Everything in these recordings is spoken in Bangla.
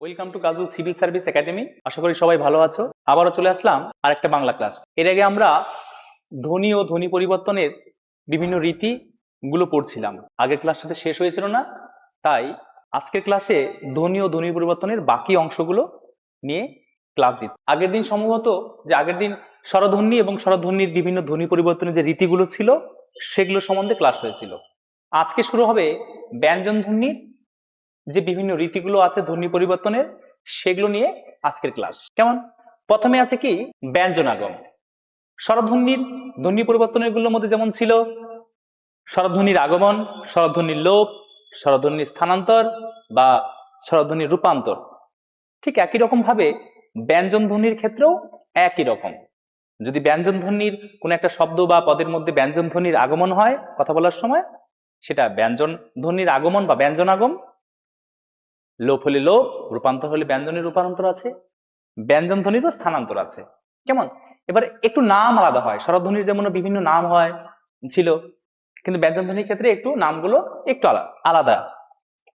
Welcome to Kajal civil service academy. আশা করি সবাই ভালো আছো। আবারও চলে আসলাম আর একটা বাংলা ক্লাস। এর আগে আমরা ধ্বনি ও ধ্বনি পরিবর্তনের বিভিন্ন রীতি গুলো পড়ছিলাম। আগের ক্লাসটাতে শেষ হয়েছিল না, তাই আজকের ক্লাসে ধ্বনি ও ধ্বনি পরিবর্তনের বাকি অংশগুলো নিয়ে ক্লাস দিই। আগের দিন সম্ভবত আগের দিন স্বরধ্বনি এবং স্বরধ্বনির বিভিন্ন ধ্বনি পরিবর্তনের যে রীতিগুলো ছিল সেগুলো সম্বন্ধে ক্লাস হয়েছিল। আজকে শুরু হবে ব্যঞ্জন ধ্বনির যে বিভিন্ন রীতিগুলো আছে ধ্বনি পরিবর্তনের, সেগুলো নিয়ে আজকের ক্লাস। কেমন? প্রথমে আছে কি ব্যঞ্জনাগম। স্বরধ্বনির ধ্বনি পরিবর্তনের গুলোর মধ্যে যেমন ছিল স্বরধ্বনির আগমন, স্বরধ্বনির লোপ, স্বরধ্বনির স্থানান্তর বা স্বরধ্বনির রূপান্তর। ঠিক একই রকম ভাবে ব্যঞ্জন ধ্বনির ক্ষেত্রেও একই রকম। যদি ব্যঞ্জন ধ্বনির কোন একটা শব্দ বা পদের মধ্যে ব্যঞ্জন ধ্বনির আগমন হয় কথা বলার সময়, সেটা ব্যঞ্জন ধ্বনির আগমন বা ব্যঞ্জনাগম। লোপ হলে লোপ, রূপান্তর হলে ব্যঞ্জনের রূপান্তর আছে, ব্যঞ্জন ধ্বনিরও স্থানান্তর আছে। কেমন? এবার একটু নাম আলাদা হয়। স্বরধ্বনির যেমন বিভিন্ন নাম হয় ছিল, কিন্তু ব্যঞ্জন ধ্বনির ক্ষেত্রে একটু নামগুলো একটু আলাদা।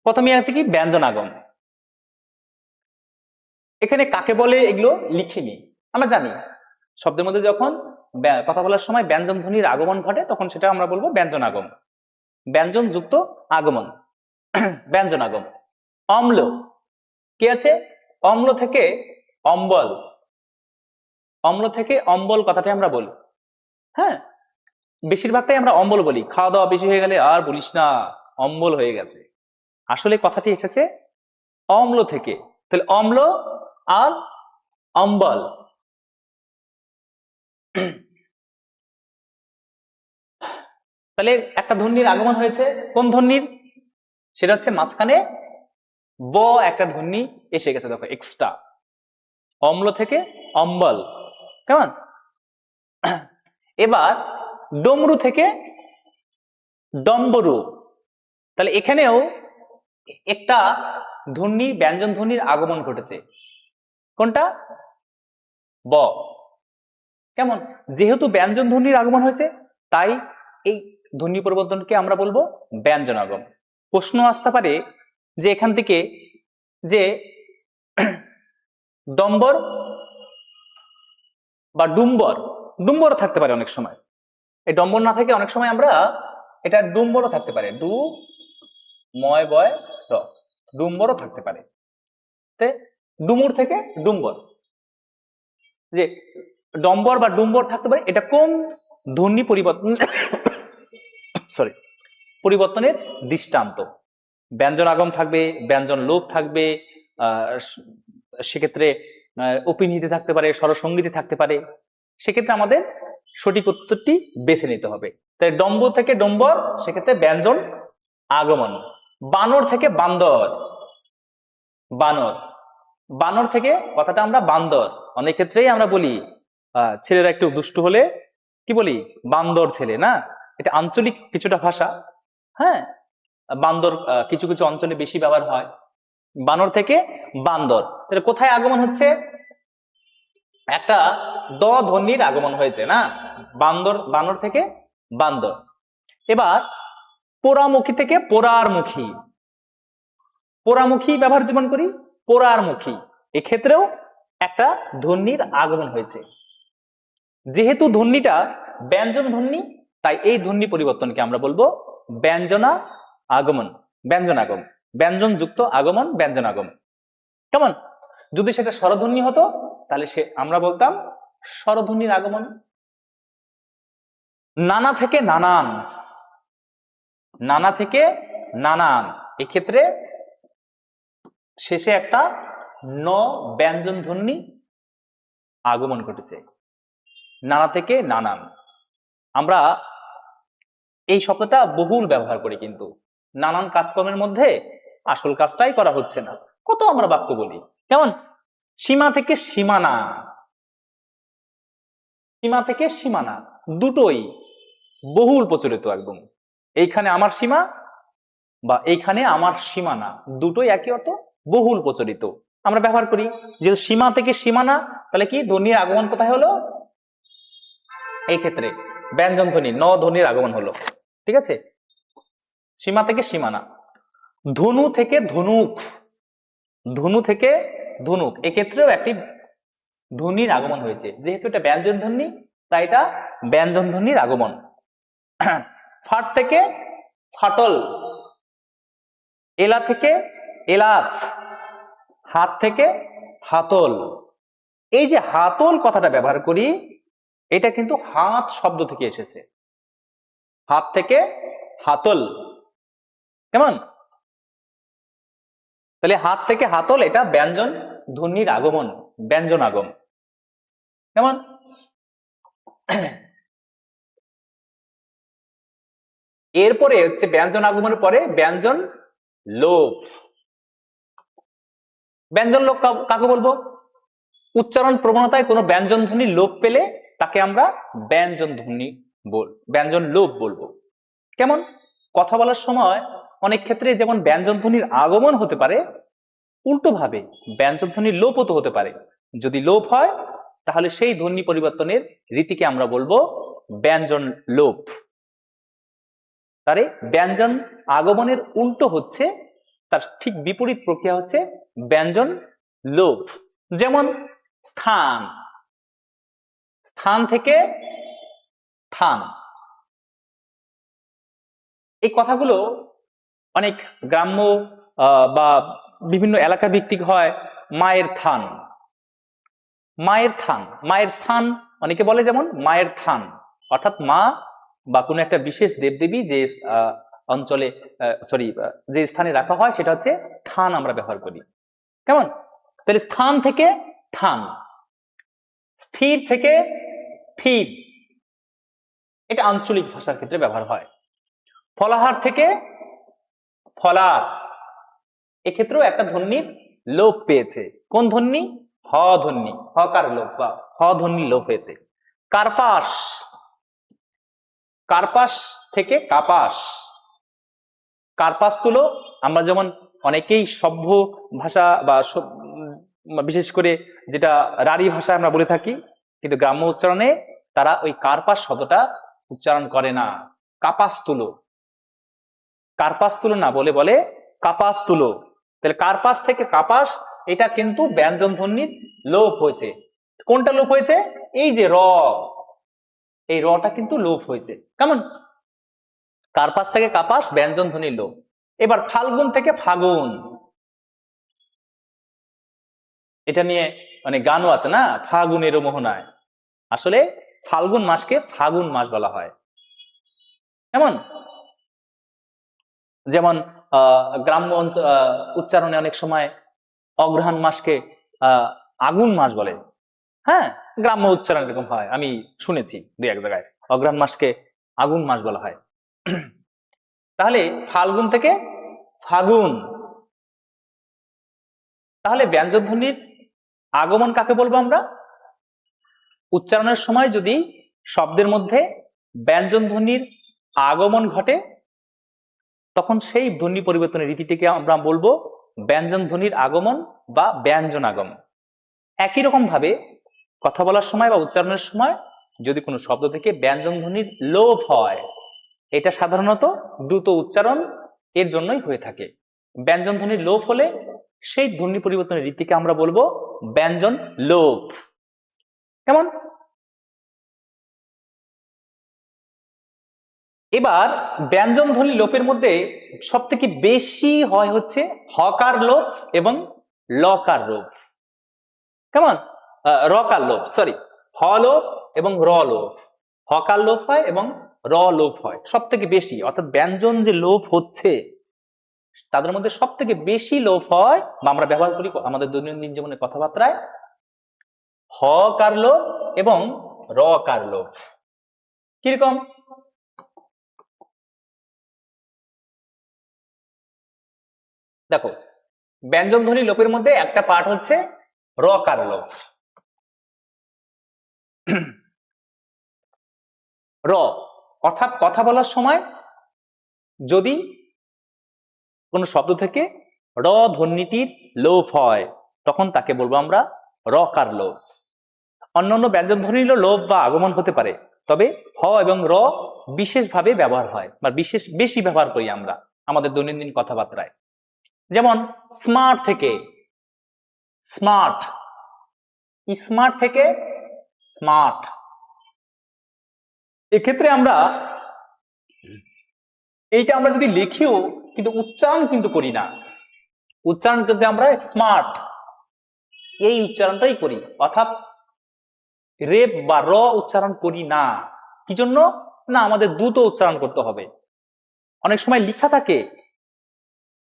প্রথমে আছে কি ব্যঞ্জনাগম। এখানে কাকে বলে এগুলো লিখিনি। আমরা জানি শব্দের মধ্যে যখন কথা বলার সময় ব্যঞ্জন ধ্বনির আগমন ঘটে তখন সেটা আমরা বলবো ব্যঞ্জনাগম, ব্যঞ্জন যুক্ত আগমন। ব্যঞ্জনাগম। অম্ল, কি আছে? অম্ল থেকে অম্বল, অম্ল থেকে অম্বল কথাটা আমরা বলি। হ্যাঁ, বেশিরভাগটাই আমরা অম্বল বলি। খাওয়া দাওয়া বেশি হয়ে গেলে আর বলিস না, অম্বল হয়ে গেছে। আসলে কথাটি এসেছে অম্ল থেকে। তাহলে অম্ল আর অম্বল। তাহলে একটা ধ্বনির আগমন হয়েছে, কোন ধ্বনির? সেটা হচ্ছে মাঝখানে ব একটা ধ্বনি এসে গেছে, দেখো এক্সট্রা। অম্ল থেকে অম্বল। কেমন? এবার ডমরু থেকে ডম্বরু। তাহলে এখানেও একটা ধ্বনি, ব্যঞ্জন ধ্বনির আগমন ঘটেছে। কোনটা? ব। কেমন? যেহেতু ব্যঞ্জন ধ্বনির আগমন হয়েছে, তাই এই ধ্বনি পরিবর্তনকে আমরা বলবো ব্যঞ্জনাগম। প্রশ্ন আসতে পারে যে এখান থেকে যে ডম্বর বা ডুম্বর, ডুম্বর থাকতে পারে অনেক সময়। এই ডম্বর না থেকে অনেক সময় আমরা এটা ডুম্বরও থাকতে পারে। ডু ময় বয় র, ডুম্বরও থাকতে পারে। ডুমুর থেকে ডুম্বর, যে ডম্বর বা ডুম্বর থাকতে পারে। এটা কোন ধ্বনি পরিবর্তন সরি পরিবর্তনের দৃষ্টান্ত? ব্যঞ্জন আগম থাকবে, ব্যঞ্জন লোপ থাকবে, সেক্ষেত্রে অপিনীতি থাকতে পারে, স্বরসঙ্গীতি থাকতে পারে। সেক্ষেত্রে আমাদের সঠিক উত্তরটি বেছে নিতে হবে। তাই ডম্ব থেকে ডম্বর, সেক্ষেত্রে ব্যঞ্জন আগমন। বানর থেকে বান্দর, বানর। বানর থেকে কথাটা আমরা বান্দর। অনেক ক্ষেত্রেই আমরা বলি ছেলেরা একটু দুষ্টু হলে কি বলি? বান্দর ছেলে। না, এটা আঞ্চলিক কিছুটা ভাষা। হ্যাঁ, বান্দর কিছু কিছু অঞ্চলে বেশি ব্যবহার হয়। বানর থেকে বান্দর। তাহলে কোথায় আগমন হচ্ছে? একটা দ ধ্বনির আগমন হয়েছে না, বান্দর, বানর থেকে বান্দর। এবার পোড়ামুখী থেকে পোড়ার মুখী। পোড়ামুখী ব্যবহার যেমন করি, পোড়ার মুখী, এক্ষেত্রেও একটা ধ্বনির আগমন হয়েছে। যেহেতু ধ্বনিটা ব্যঞ্জন ধ্বনি, তাই এই ধ্বনি পরিবর্তনকে আমরা বলবো ব্যঞ্জনা আগমন, ব্যঞ্জনাগম। ব্যঞ্জন যুক্ত আগমন, ব্যঞ্জনাগম। কেমন? যদি সেটা স্বরধ্বনি হতো তাহলে আমরা বলতাম স্বরধ্বনির আগমন। নানা থেকে নানান, নানা থেকে নানান, এক্ষেত্রে শেষে একটা ন ব্যঞ্জন ধ্বনি আগমন ঘটেছে। নানা থেকে নানান। আমরা এই শব্দটা বহুল ব্যবহার করি, কিন্তু নানান কাজকর্মের মধ্যে আসল কাজটাই করা হচ্ছে না। কত আমরা বাক্য বলি। কেমন? সীমা থেকে সীমানা, সীমা থেকে সীমানা, দুটোই বহুল প্রচলিত একদম। এইখানে আমার সীমা বা এইখানে আমার সীমানা, দুটোই একই অর্থ, বহুল প্রচলিত। আমরা ব্যবহার করি। যেহেতু সীমা থেকে সীমানা, তাহলে কি ধ্বনির আগমন কোথায় হলো? এই ক্ষেত্রে ব্যঞ্জন ধ্বনি ন ধ্বনির আগমন হলো। ঠিক আছে? সীমা থেকে সীমানা। ধনু থেকে ধনুক, ধনু থেকে ধনুক, এক্ষেত্রেও একটি ধ্বনির আগমন হয়েছে। যেহেতু এটা ব্যঞ্জন ধ্বনি, তাই এটা ব্যঞ্জন ধ্বনির আগমন। ফাট থেকে ফাটল, এলা থেকে এলাচ, হাত থেকে হাতল। এই যে হাতল কথাটা ব্যবহার করি, এটা কিন্তু হাত শব্দ থেকে এসেছে। হাত থেকে হাতল, কেমন? তাহলে হাত থেকে হাতল এটা ব্যঞ্জন ধ্বনির আগমন, ব্যঞ্জন আগম, কেমন? এরপরে হচ্ছে ব্যঞ্জন আগমনের পরে ব্যঞ্জন লোপ। ব্যঞ্জন লোপ কাকে বলবো? উচ্চারণ প্রবণতায় কোনো ব্যঞ্জন ধ্বনি লোপ পেলে তাকে আমরা ব্যঞ্জন ধ্বনি ব্যঞ্জন লোপ বলবো। কেমন? কথা বলার সময় অনেক ক্ষেত্রে যেমন ব্যঞ্জন ধ্বনির আগমন হতে পারে, উল্টো ভাবে ব্যঞ্জন ধ্বনির লোপও তো হতে পারে। যদি লোপ হয় তাহলে সেই ধ্বনি পরিবর্তনের রীতিকে আমরা বলবো ব্যঞ্জন লোপ। তারে ব্যঞ্জন আগমনের উল্টো হচ্ছে, তার ঠিক বিপরীত প্রক্রিয়া হচ্ছে ব্যঞ্জন লোপ। যেমন স্থান, স্থান থেকে থান। এই কথাগুলো অনেক গ্রাম্য বা বিভিন্ন এলাকা ভিত্তিক হয়। মায়ের থান, মায়ের থান, মায়ের স্থান অনেকে বলে যেমন মায়ের থান, অর্থাৎ মা বা কোনো একটা বিশেষ দেবদেবী যে অঞ্চলে যে স্থানে রাখা হয় সেটা হচ্ছে থান আমরা ব্যবহার করি। কেমন? তাহলে স্থান থেকে থান। স্থির থেকে থির, এটা আঞ্চলিক ভাষার ক্ষেত্রে ব্যবহার হয়। ফলাহার থেকে ফলার, এক্ষেত্রেও একটা ধ্বনির লোপ পেয়েছে। কোন ধ্বনি? হ ধ্বনি, হকার লোপ বা হ ধ্বনি লোপ হয়েছে। কার্পাস, কার্পাস থেকে কাপাস। কার্পাস তুলো আমরা যেমন অনেকেই সভ্য ভাষা বা বিশেষ করে যেটা রাঢ়ী ভাষা আমরা বলে থাকি, কিন্তু গ্রাম্য উচ্চারণে তারা ওই কার্পাস শব্দটা উচ্চারণ করে না, কাপাস তুলো। কার্পাস তুলো না বলে বলে কাপাস তুলো। তাহলে কার্পাস থেকে কাপাস, এটা কিন্তু ব্যঞ্জন ধ্বনির লোপ হয়েছে। কোনটা লোপ হয়েছে? এই যে র, এই রটা কিন্তু লোপ হয়েছে। কেমন? কার্পাস থেকে কাপাস ব্যঞ্জন ধ্বনির লোপ। এবার ফাল্গুন থেকে ফাগুন, এটা নিয়ে মানে গানও আছে না, ফাগুনেরও মোহনায়। আসলে ফাল্গুন মাসকে ফাগুন মাস বলা হয়। কেমন? যেমন গ্রাম্য উচ্চারণে অনেক সময় অগ্রহায়ণ মাসকে আগুন মাস বলে। হ্যাঁ, গ্রাম্য উচ্চারণ এরকম হয়, আমি শুনেছি দুই এক জায়গায় অগ্রহায়ণ মাসকে আগুন মাস বলা হয়। তাহলে ফাল্গুন থেকে ফাগুন। তাহলে ব্যঞ্জন ধ্বনির আগমন কাকে বলবো আমরা? উচ্চারণের সময় যদি শব্দের মধ্যে ব্যঞ্জন ধ্বনির আগমন ঘটে, তখন সেই ধ্বনি পরিবর্তনের রীতিটিকে আমরা বলবো ব্যঞ্জন ধ্বনির আগমন বা ব্যঞ্জন আগম। একই রকম ভাবে কথা বলার সময় বা উচ্চারণের সময় যদি কোনো শব্দ থেকে ব্যঞ্জন ধ্বনির লোপ হয়, এটা সাধারণত দ্রুত উচ্চারণ এর জন্যই হয়ে থাকে। ব্যঞ্জন ধ্বনির লোপ হলে সেই ধ্বনি পরিবর্তনের রীতিকে আমরা বলবো ব্যঞ্জন লোপ। কেমন? এবার ব্যঞ্জন ধ্বনি লোপের মধ্যে সব থেকে বেশি হয় হচ্ছে হকার লোপ এবং লকার লোপ। কেমন? রকার লোপ, সরি, হ লোপ এবং র লোপ। হকার লোপ হয় এবং র লোপ হয় সব থেকে বেশি। অর্থাৎ ব্যঞ্জন যে লোপ হচ্ছে তাদের মধ্যে সব থেকে বেশি লোপ হয় বা আমরা ব্যবহার করি আমাদের দৈনন্দিন জীবনে কথাবার্তায় হকার লোপ এবং রকার লোপ। কিরকম? দেখো, ব্যঞ্জন ধ্বনি লোপের মধ্যে একটা পার্ট হচ্ছে রকার লোপ। র অর্থাৎ কথা বলার সময় যদি কোন শব্দ থেকে র ধ্বনিটির লোপ হয়, তখন তাকে বলবো আমরা রকার লোপ। অন্যান্য ব্যঞ্জন ধ্বনিরও লোপ বা আগমন হতে পারে, তবে হ এবং র বিশেষভাবে ব্যবহার হয় বা বেশি ব্যবহার করি আমরা আমাদের দৈনন্দিন কথাবার্তায়। যেমন স্মার্ট থেকে স্মার্ট, স্মার্ট থেকে স্মার্ট। এক্ষেত্রে আমরা এইটা আমরা যদি লিখিও কিন্তু উচ্চারণ কিন্তু করি না, উচ্চারণ কিন্তু আমরা স্মার্ট এই উচ্চারণটাই করি, অর্থাৎ রেপ বা র উচ্চারণ করি না। কি জন্য না, আমাদের দ্রুত উচ্চারণ করতে হবে। অনেক সময় লিখা থাকে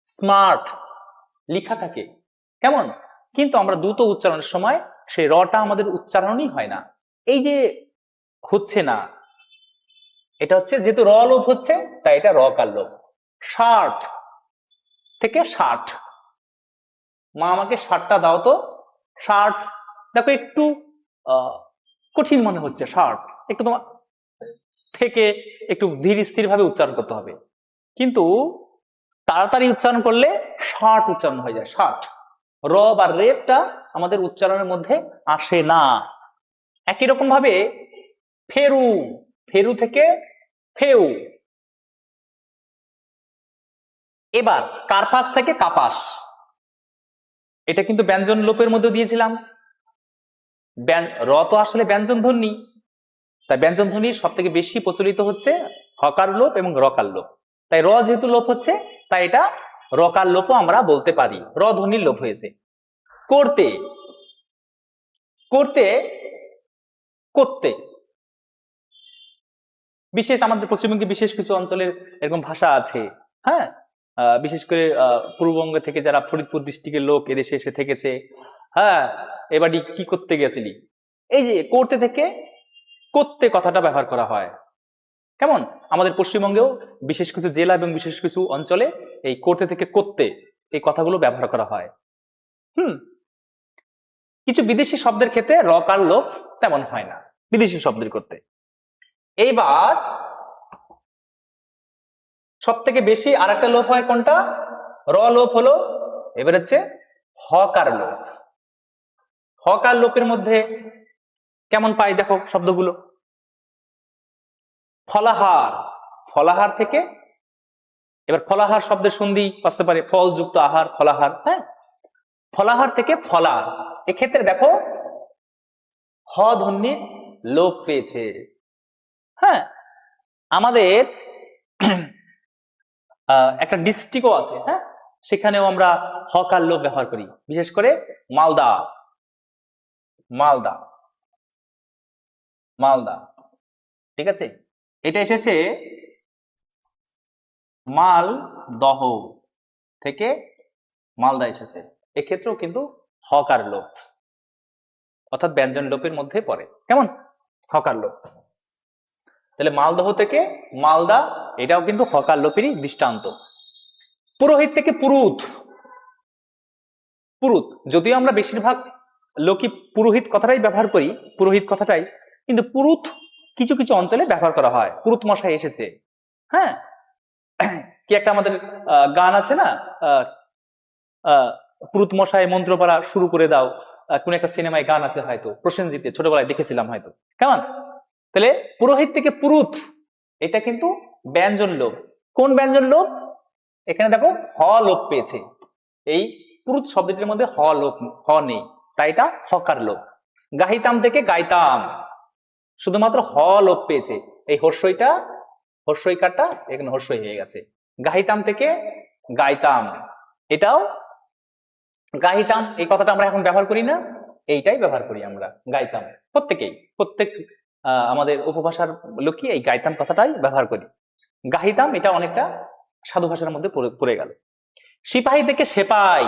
স্মার্ট, লিখা থাকে কেমন, কিন্তু আমরা দ্রুত উচ্চারণের সময় সেই রটা আমাদের উচ্চারণই হয় না। এই যে হচ্ছে না, এটা হচ্ছে যেহেতু র লোপ হচ্ছে তাই এটা রকার লোপ। ষাট থেকে ষাট, মা আমাকে ষাটটা দাও তো। ষাট দেখো একটু কঠিন মনে হচ্ছে, ষাট একটু তোমার থেকে একটু ধীর স্থির ভাবে উচ্চারণ করতে হবে, কিন্তু তাড়াতাড়ি উচ্চারণ করলে ষাট উচ্চারণ হয়ে যায়। ষাট র বা রেপটা আমাদের উচ্চারণের মধ্যে আসে না। একই রকম ভাবে ফেরু, ফেরু থেকে ফেউ। এবার কার্পাস থেকে কাপাস, এটা কিন্তু ব্যঞ্জন লোপের মধ্যে দিয়েছিলাম। র তো আসলে ব্যঞ্জন ধ্বনি, তাই ব্যঞ্জন ধ্বনির সব থেকে বেশি প্রচলিত হচ্ছে হকার লোপ এবং রকার লোপ। তাই র যেহেতু লোপ হচ্ছে তাই এটা রকার লোপও আমরা বলতে পারি, র ধ্বনির লোপ হয়েছে। করতে, করতে, করতে, বিশেষ আমাদের পশ্চিমবঙ্গে বিশেষ কিছু অঞ্চলের এরকম ভাষা আছে, হ্যাঁ, বিশেষ করে পূর্ববঙ্গ থেকে যারা ফরিদপুর ডিস্ট্রিক্টের লোক এদেশে এসে থেকেছে, হ্যাঁ, এবারই কি করতে গেছিলি, এই যে করতে থেকে করতে কথাটা ব্যবহার করা হয়। কেমন আমাদের পশ্চিমবঙ্গেও বিশেষ কিছু জেলা এবং বিশেষ কিছু অঞ্চলে এই করতে থেকে করতে এই কথাগুলো ব্যবহার করা হয়। কিছু বিদেশি শব্দের ক্ষেত্রে রকার লোপ তেমন হয় না, বিদেশি শব্দের করতে। এইবার সব থেকে বেশি আর একটা লোপ হয় কোনটা, র লোপ হলো। এবার হচ্ছে হকার লোপ। হকার লোপের মধ্যে কেমন পাই দেখো শব্দগুলো, ফলাহার, ফলাহার থেকে, এবার ফলাহার শব্দের সন্ধি আসতে পারে ফল যুক্ত আহার, ফলাহার, হ্যাঁ, ফলাহার থেকে ফলার। এক্ষেত্রে দেখো হ ধ্বনির লোপ পেয়েছে। হ্যাঁ, আমাদের একটা ডিস্ট্রিক্টও আছে, হ্যাঁ, সেখানেও আমরা হকার লোপ ব্যবহার করি, বিশেষ করে মালদা, মালদা, মালদা, ঠিক আছে। এটা এসেছে মাল দহ থেকে মালদা এসেছে, এক্ষেত্রেও কিন্তু হকার লোপ অর্থাৎ ব্যঞ্জন লোপের মধ্যে পড়ে। কেমন হকার লোপ, তাহলে মালদহ থেকে মালদা এটাও কিন্তু হকার লোপেরই দৃষ্টান্ত। পুরোহিত থেকে পুরুত, পুরুত, যদিও আমরা বেশিরভাগ লোকই পুরোহিত কথাটাই ব্যবহার করি, পুরোহিত কথাটাই, কিন্তু পুরুত কিছু কিছু অঞ্চলে ব্যবহার করা হয়। পুরুত মশাই এসেছে, হ্যাঁ, কি একটা আমাদের গান আছে না, পুরুত মশাই মন্ত্র পড়া শুরু করে দাও, কোন একটা সিনেমায় গান আছে, হয়তো প্রসেনজিতে ছোটবেলায় দেখেছিলাম হয়তো। কেমন, তাহলে পুরোহিত থেকে পুরুত এটা কিন্তু ব্যঞ্জন লোপ। কোন ব্যঞ্জন লোপ, এখানে দেখো হ লোপ পেয়েছে, এই পুরুত শব্দটির মধ্যে হ লোপ, হ নেই, তাই এটা হকার লোপ। গাহিতাম থেকে গাইতাম, শুধুমাত্র হ লোপ পেয়েছে, এই হর্ষইটা, হর্ষইকারটা এখানে হর্ষই হয়ে গেছে। গাহিতাম থেকে গাইতাম, এটাও গাইতাম, এই কথাটা আমরা এখন ব্যবহার করি না, এইটাই ব্যবহার করি আমরা, গাইতাম। প্রত্যেকেই, প্রত্যেক আমাদের উপভাষার লোকই এই গাইতাম কথাটাই ব্যবহার করি। গাহিতাম এটা অনেকটা সাধু ভাষার মধ্যে পড়ে গেল। সিপাহী থেকে সেপাই,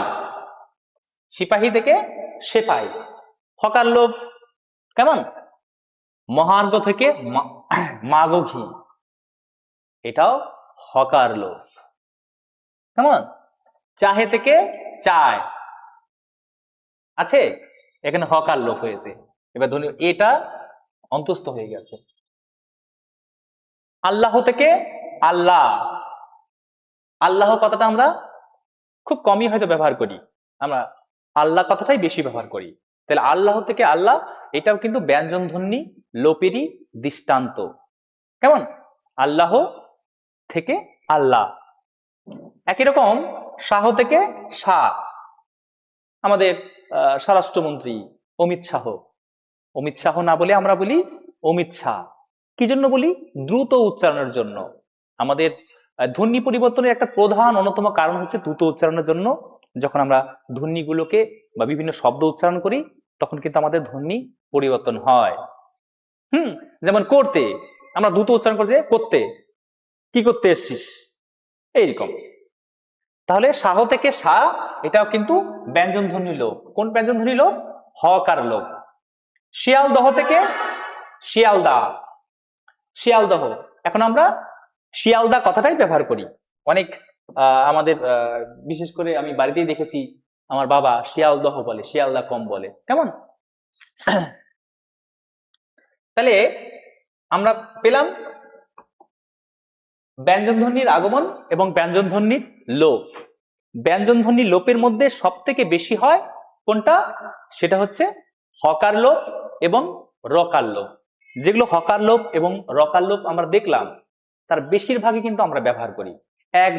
সিপাহী থেকে সেপাই, হকার লোপ। কেমন, মহার্ঘ থেকে মাগঘি, এটাও হকার লোপ। কেমন, চাহে থেকে চায় আছে, এখানে হকার লোপ হয়েছে। এবার ধরুন এটা অন্তস্থ হয়ে গেছে। আল্লাহ থেকে আল্লাহ, আল্লাহ কথাটা আমরা খুব কমই হয়তো ব্যবহার করি, আমরা আল্লাহ কথাটাই বেশি ব্যবহার করি। তাহলে আল্লাহ থেকে আল্লাহ এটাও কিন্তু ব্যঞ্জন ধ্বনি লোপেরই দৃষ্টান্ত। কেমন, আল্লাহ থেকে আল্লাহ। একই রকম শাহ থেকে শাহ, আমাদের স্বরাষ্ট্রমন্ত্রী অমিত শাহ, অমিত শাহ না বলে আমরা বলি অমিত শাহ। কি জন্য বলি? দ্রুত উচ্চারণের জন্য। আমাদের ধ্বনি পরিবর্তনের একটা প্রধান অন্যতম কারণ হচ্ছে দ্রুত উচ্চারণের জন্য। যখন আমরা ধ্বনিগুলোকে বা বিভিন্ন শব্দ উচ্চারণ করি তখন কিন্তু আমাদের ধ্বনি পরিবর্তন হয়। যেমন করতে, আমরা দ্রুত উচ্চারণ করতে করতে, কি করতে এসছিস, এইরকম। তাহলে শাহ থেকে সা, এটাও কিন্তু ব্যঞ্জন ধ্বনি লোপ। কোন ব্যঞ্জন ধ্বনি লোপ? হকার লোপ। শিয়ালদহ থেকে শিয়ালদা, শিয়ালদহ। এখন আমরা শিয়ালদা কথাটাই ব্যবহার করি অনেক। আমাদের বিশেষ করে আমি বাড়িতেই দেখেছি আমার বাবা শিয়ালদহ বলে, শিয়ালদা কম বলে। কেমন? তাহলে আমরা পেলাম ব্যঞ্জন ধ্বনির আগমন এবং ব্যঞ্জন ধ্বনির লোপ। ব্যঞ্জন ধ্বনি লোপের মধ্যে সব থেকে বেশি হয় কোনটা? সেটা হচ্ছে হকার লোপ এবং রকার লোপ। যেগুলো হকার লোপ এবং রকার লোপ আমরা দেখলাম তার বেশিরভাগই কিন্তু আমরা ব্যবহার করি, এক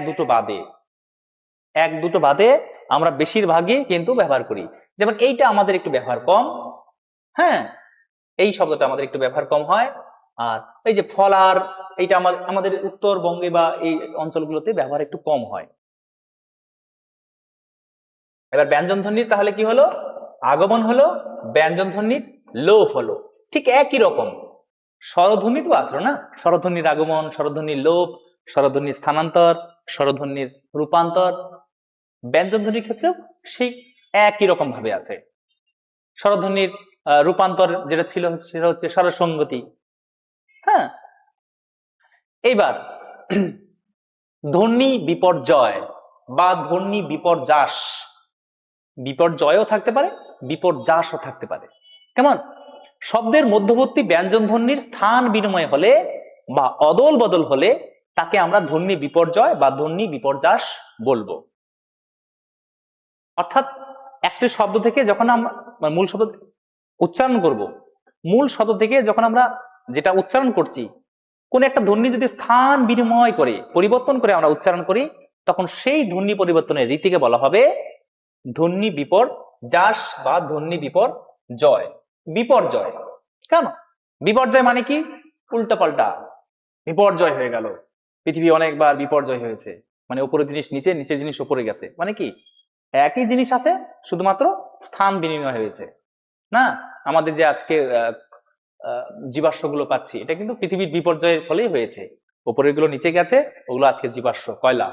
দুটো বাদে আমরা বেশিরভাগই কিন্তু ব্যবহার করি। যেমন এইটা আমাদের একটু ব্যবহার কম, হ্যাঁ, এই শব্দটা আমাদের একটু ব্যবহার কম হয়। আর এই যে ফলার, এইটা আমাদের উত্তরবঙ্গে বা এই অঞ্চলগুলোতে ব্যবহার একটু কম হয়। এবার ব্যঞ্জন ধ্বনির তাহলে কি হলো? আগমন হলো, ব্যঞ্জন ধ্বনির লোপ হলো। ঠিক একই রকম স্বরধ্বনি তো আছে না, স্বরধ্বনির আগমন, স্বরধ্বনির লোপ, স্বরধ্বনির স্থানান্তর, স্বরধ্বনির রূপান্তর। ব্যঞ্জন ধ্বনির ক্ষেত্রেও সেই একই রকম ভাবে আছে। স্বরধ্বনির রূপান্তর যেটা ছিল সেটা হচ্ছে স্বরসঙ্গতি। হ্যাঁ, এইবার ধ্বনি বিপর্যয় বা ধ্বনি বিপর্যাস, বিপর্যয়ও থাকতে পারে, বিপর্যাসও থাকতে পারে। কেমন? শব্দের মধ্যবর্তী ব্যঞ্জন ধ্বনির স্থান বিনিময় হলে বা অদল বদল হলে তাকে আমরা ধ্বনি বিপর্যয় বা ধ্বনি বিপর্যাস বলবো। অর্থাৎ একটি শব্দ থেকে যখন আমরা মূল শব্দ উচ্চারণ করব, মূল শব্দ থেকে যখন আমরা যেটা উচ্চারণ করছি কোন একটা ধ্বনি যদি স্থান বিনিময় করে, পরিবর্তন করে আমরা উচ্চারণ করি, তখন সেই ধ্বনি পরিবর্তনের রীতিকে বলা হবে ধ্বনি বিপর্যাস বা ধ্বনি বিপর্যয়। বিপর্যয় কেন? বিপর্যয় মানে কি? উল্টা পাল্টা, বিপর্যয় হয়ে গেল, পৃথিবী অনেকবার বিপর্যয় হয়েছে, মানে উপরের জিনিস নিচে, নিচের জিনিস উপরে গেছে। মানে কি? একই জিনিস আছে, শুধুমাত্র স্থান বিনিময় হয়েছে। না, আমাদের যে আজকে জীবাশ্ম গুলো পাচ্ছি এটা কিন্তু পৃথিবীর বিপর্যয়ের ফলেই হয়েছে। উপরের গুলো নিচে গেছে, ওগুলো আজকে জীবাশ্ম, কয়লা।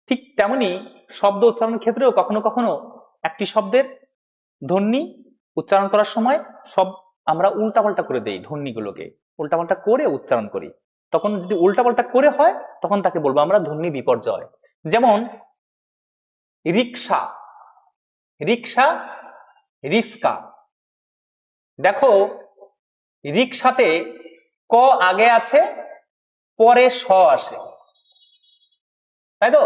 ঠিক তেমনি শব্দ উচ্চারণের ক্ষেত্রেও কখনো কখনো একটি শব্দের ধ্বনি উচ্চারণ করার সময় সব আমরা উল্টাপাল্টা করে দেই, ধ্বনিগুলোকে উল্টাপাল্টা করে উচ্চারণ করি। তখন যদি উল্টাপাল্টা করে হয় তখন তাকে বলবো আমরা ধ্বনি বিপর্যয়। যেমন রিক্সা, রিক্সা, রিস্কা। দেখো রিক্সাতে ক আগে আছে, পরে স আসে, তাই তো?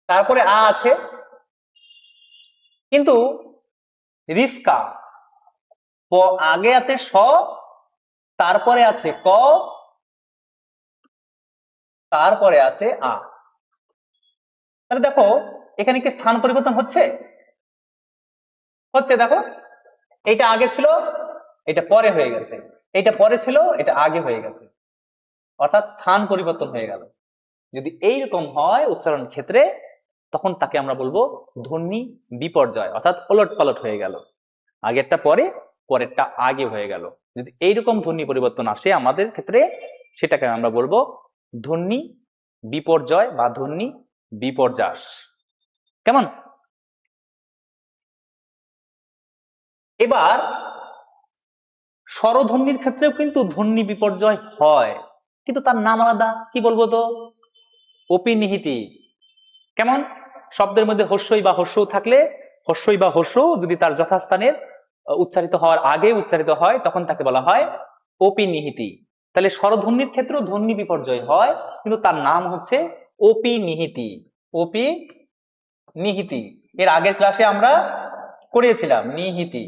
তারপরে আ আছে। কিন্তু রিস্কা আগে আছে স, তারপরে আছে ক, তারপরে আছে আ। তাহলে দেখো এখানে কি স্থান পরিবর্তন হচ্ছে? হচ্ছে। দেখো এইটা আগে ছিল, এটা পরে হয়ে গেছে, এটা পরে ছিল, এটা আগে হয়ে গেছে, অর্থাৎ স্থান পরিবর্তন হয়ে গেল। যদি এইরকম হয় উচ্চারণ ক্ষেত্রে তখন তাকে আমরা বলবো ধ্বনি বিপর্যয়, অর্থাৎ ওলট পালট হয়ে গেল, আগেরটা পরে, পরেরটা আগে হয়ে গেল। যদি এইরকম ধ্বনি পরিবর্তন আসে আমাদের ক্ষেত্রে সেটাকে আমরা বলবো ধ্বনি বিপর্যয় বা ধ্বনি বিপর্যাস। কেমন? এবার স্বরধ্বনির ক্ষেত্রেও কিন্তু ধ্বনি বিপর্যয় হয়, কিন্তু তার নাম আলাদা। কি বলবো তো? অপিনিহিতি। কেমন? শব্দের মধ্যে হর্ষই বা হর্ষ থাকলে, হর্ষই বা হর্ষ যদি তার যথাস্থানের উচ্চারিত হওয়ার আগে উচ্চারিত হয় তখন তাকে বলা হয় অপিনিহিতি। তাহলে স্বরধ্বনির ক্ষেত্রেও ধ্বনি বিপর্যয় হয়, কিন্তু তার নাম হচ্ছে অপিনিহিতি। অপিনিহিতি। এর আগের ক্লাসে আমরা করিয়েছিলাম নিহিতি।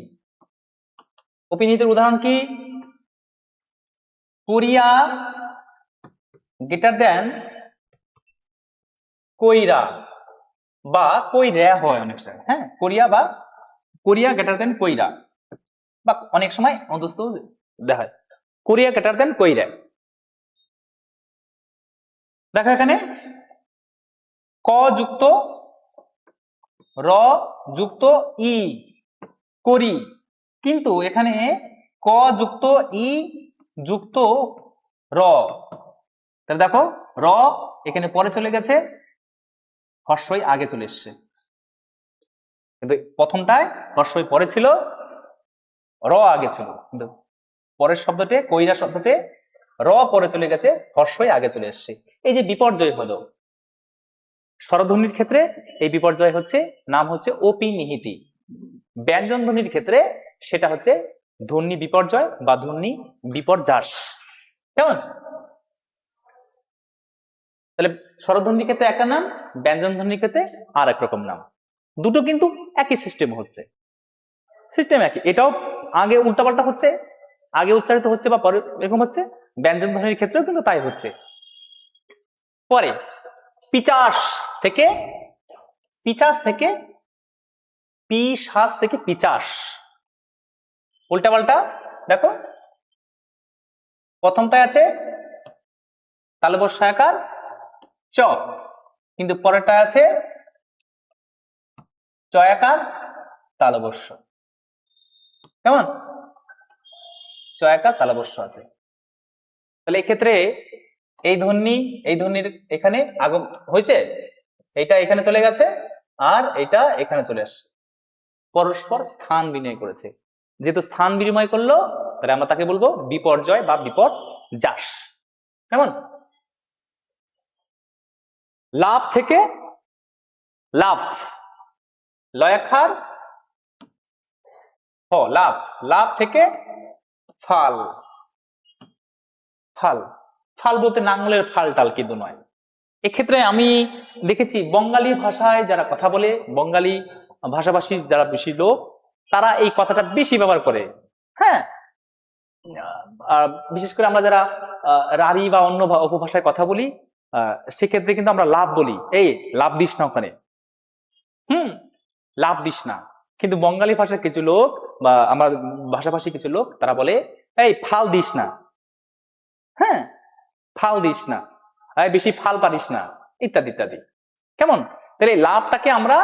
অপিনিহিতির উদাহরণ কি? কোরিয়া গ্রেটার দেন কইরা, বা কইরা হয় অনেক সময়, হ্যাঁ, কোরিয়া বা কোরিয়া গ্রেটার দেন কইরা, বা অনেক সময় অন্তস্থ দেখায় কোরিয়া গ্রেটার দেন কইরা। দেখো এখানে ক যুক্ত র যুক্ত ই করি, কিন্তু এখানে ক যুক্ত ই যুক্ত র, তাহলে দেখো র এখানে পরে চলে গেছে, হর্ষই আগে চলে এসছে, কিন্তু প্রথমটায় হর্ষই পরে ছিল, র আগে ছিল, কিন্তু পরের শব্দতে কইরা শব্দতে র পরে চলে গেছে, হর্ষই আগে চলে এসছে। এই যে বিপর্যয় হলো স্বরধ্বনির ক্ষেত্রে, এই বিপর্যয় হচ্ছে নাম হচ্ছে ওপি নিহিতি। ব্যঞ্জন ধ্বনির ক্ষেত্রে সেটা হচ্ছে ধ্বনি বিপর্যয় বা ধ্বনি বিপর্যাস। কেমন? তাহলে স্বরধ্বনির ক্ষেত্রে একটা নাম, ব্যঞ্জন ধ্বনির ক্ষেত্রে আর এক রকম নাম, দুটো কিন্তু একই সিস্টেম হচ্ছে, সিস্টেম একই। এটাও আগে উল্টাপাল্টা হচ্ছে, আগে উচ্চারিত হচ্ছে বা পরে এরকম হচ্ছে, ব্যঞ্জন ধ্বনির ক্ষেত্রেও কিন্তু তাই হচ্ছে। পরে পিচাস থেকে পিশাস থেকে পিচাস, উল্টাপাল্টা। দেখো প্রথমটায় আছে তালবস্য আকার চ, কিন্তু পরেরটা আছে চয়াকার তালবস্য। কেমন? চয়াকার তালবস্য আছে। তাহলে এক্ষেত্রে এই ধ্বনির এখানে আগম হয়েছে, এইটা এখানে চলে গেছে, আর এটা এখানে চলে আসছে, পরস্পর স্থান বিনিময় করেছে। যেহেতু স্থান বিনিময় করলো, তাহলে আমরা তাকে বলবো বিপর্যয় বা বিপর্যাস। কেমন? লাভ থেকে লাভ, লয়াখার হ, লাভ, লাভ থেকে ফাল, ফাল, ফাল বলতে নাঙ্গলের ফাল টাল কিন্তু নয়। এক্ষেত্রে আমি দেখেছি বঙ্গালী ভাষায় যারা কথা বলে, বঙ্গালী ভাষাভাষীর যারা বেশি লোক, তারা এই কথাটা বেশি ব্যবহার করে। হ্যাঁ, বিশেষ করে আমরা যারা রাঢ়ী বা অন্য উপভাষায় কথা বলি, সেক্ষেত্রে কিন্তু আমরা লাভ বলি, এই লাভ দিস না ওখানে, লাভ দিস না। কিন্তু বঙ্গালী ভাষার কিছু লোক বা আমার ভাষাভাষী কিছু লোক তারা বলে এই ফাল দিস না, হ্যাঁ, ফাল দিস না, বেশি ফাল পারিস না, ইত্যাদি ইত্যাদি। কেমন? তাহলে লাভটাকে আমরা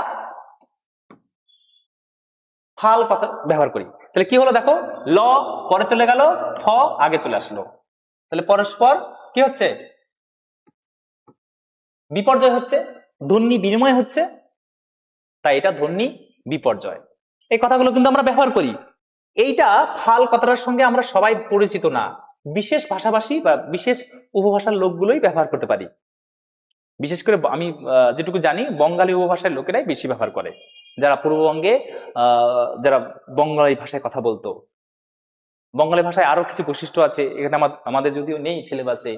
ফাল কথা ব্যবহার করি। তাহলে কি হলো দেখো, ল পরে চলে গেল, ফ আগে চলে আসলো, তাহলে পরস্পর কি হচ্ছে? বিপর্যয় হচ্ছে, ধ্বনি বিনিময় হচ্ছে, তাই এটা ধ্বনি বিপর্যয়। এই কথাগুলো কিন্তু আমরা ব্যবহার করি। এইটা ফাল কথাটার সঙ্গে আমরা সবাই পরিচিত না, বিশেষ ভাষাভাষী বা বিশেষ উপভাষার লোকগুলোই ব্যবহার করতে পারি। বিশেষ করে আমি যেটুকু জানি বঙ্গালী উপভাষার লোকেরাই বেশি ব্যবহার করে, যারা পূর্ববঙ্গে যারা বঙ্গালী ভাষায় কথা বলতো। বঙ্গালী ভাষায় আরো কিছু বৈশিষ্ট্য আছে, এখানে আমাদের যদিও নেই সিলেবাসে,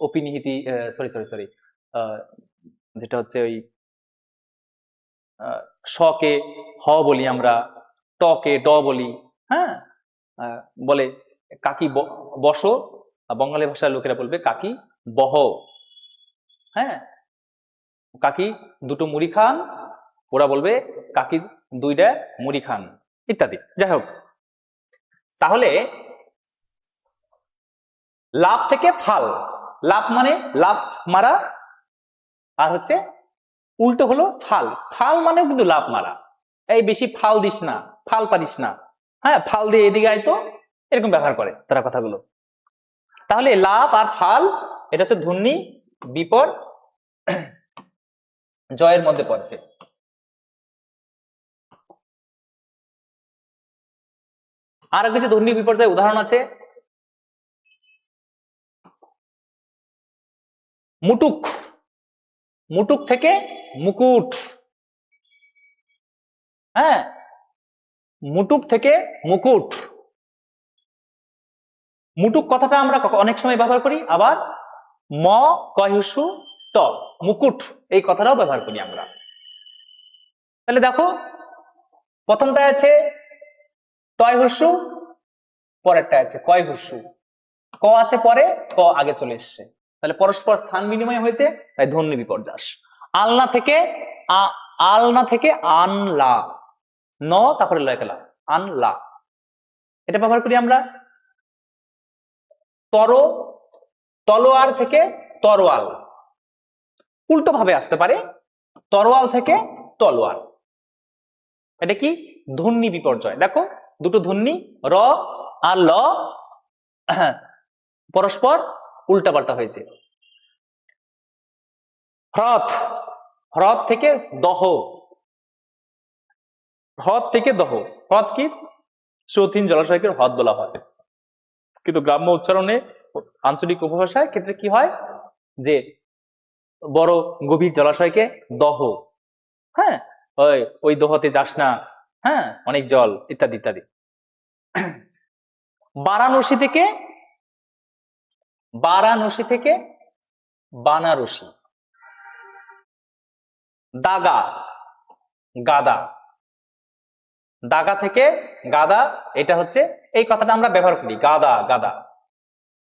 অপিনিহিতি, সরি সরি সরি, যেটা হচ্ছে ওই শকে হ বলি আমরা, টকে ড বলি, হ্যাঁ, বলে কাকি বসো, বঙ্গালী ভাষার লোকেরা বলবে কাকি বহ, হ্যাঁ, কাকি দুটো মুড়ি খান, ওরা বলবে কাকি দুইটা মুড়ি খান, ইত্যাদি। যাই হোক, তাহলে লাভ থেকে ফাল, লাভ মানে লাভ মারা, আর হচ্ছে উল্টো হলো ফাল, ফাল মানে কিন্তু লাভ মারা, এই বেশি ফাল দিস না, ফাল পারিস না, হ্যাঁ, ফাল দিয়ে এদিকে আয় তো, এরকম ব্যবহার করে তারা কথাগুলো। তাহলে লাভ আর ফাল এটা হচ্ছে ধ্বনি বিপর জয়ের মধ্যে পড়ছে। আর কিছু ধ্বনি বিপর্যয় উদাহরণ আছে, মুটুক, মুটুক থেকে মুকুট, হ্যাঁ, মুটুক থেকে মুকুট। মুটুক কথাটা আমরা অনেক সময় ব্যবহার করি, আবার ম কয়হস্যু ট মুকুট এই কথাটাও ব্যবহার করি আমরা। তাহলে দেখো প্রথমটা আছে টয় হস্যু, পরেরটা আছে কয় হস্যু, ক আছে পরে, ক আগে চলে এসছে, তাহলে পরস্পর স্থান বিনিময় হয়েছে, তাই ধ্বনি বিপর্যাস। আলনা থেকে আলনা থেকে আনলা, ন তারপরে লয় কেলা, আনলা। এটা ব্যবহার করি আমরা। তলোয়ার থেকে তরোয়াল, উল্টো ভাবে আসতে পারে, তরোয়াল থেকে তলোয়ার। এটা কি? ধ্বনি বিপর্যয়। দেখো দুটো ধ্বনি র আর ল পরস্পর উল্টাপাল্টা হয়েছে। হ্রদ, হ্রদ থেকে দহ, হ্রদ থেকে দহ। হ্রদ কি? স্রোতহীন জলাশয়কে হ্রদ বলা হয়, কিন্তু গ্রাম্য উচ্চারণে আঞ্চলিক উপভাষায় ক্ষেত্রে কি হয় যে বড় গভীর জলাশয়কে দহ, হ্যাঁ ওই দহতে যাস না, হ্যাঁ অনেক জল, ইত্যাদি ইত্যাদি। বারাণসী থেকে, বারাণসী থেকে বানারসি। দাগা, গাদা, দাগা থেকে গাদা। এটা হচ্ছে এই কথাটা আমরা ব্যবহার করি, গাদা গাদা,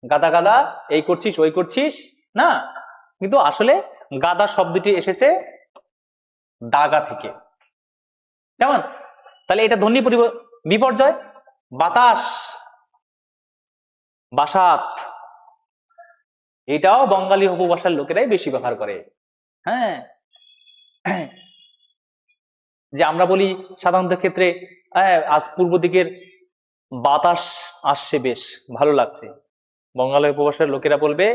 গাদা গাদা, এই করছিস ওই করছিস না, কিন্তু আসলে গাদা শব্দটি এসেছে দাগা থেকে। কেমন? তাহলে এটা ধ্বনি বিপর্যয়। বাতাস, বাসাত, এটাও বঙ্গালী উপভাষার লোকেরাই বেশি ব্যবহার করে। হ্যাঁ, যে আমরা বলি সাধারণত ক্ষেত্রে আজ পূর্ব দিকের বাতাস আসছে, বেশ ভালো লাগছে। বঙ্গালী উপভাষার লোকেরা বলবে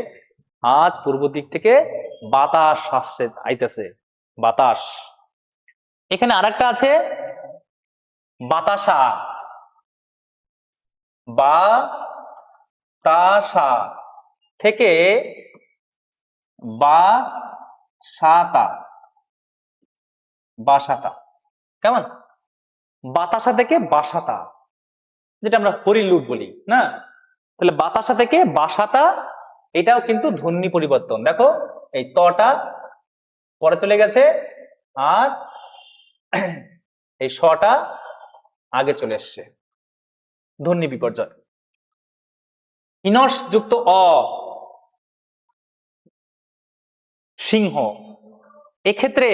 আজ পূর্ব দিক থেকে বাতাস আসছে, আইতেছে বাতাস। এখানে আরেকটা আছে বাতাসা, বাতাসা থেকে বাসাতা, বাসাতা। কেমন? বাতাসা থেকে বাসাতা, যেটা আমরা হরিলুট বলি না, তাহলে বাতাসা থেকে বাসাতা, এটাও কিন্তু ধ্বনি পরিবর্তন। দেখো এই তটা পরে চলে গেছে আর এই শটা আগে চলে এসছে, ধ্বনি বিপর্যয়। ইনস যুক্ত অ, সিংহ। এক্ষেত্রে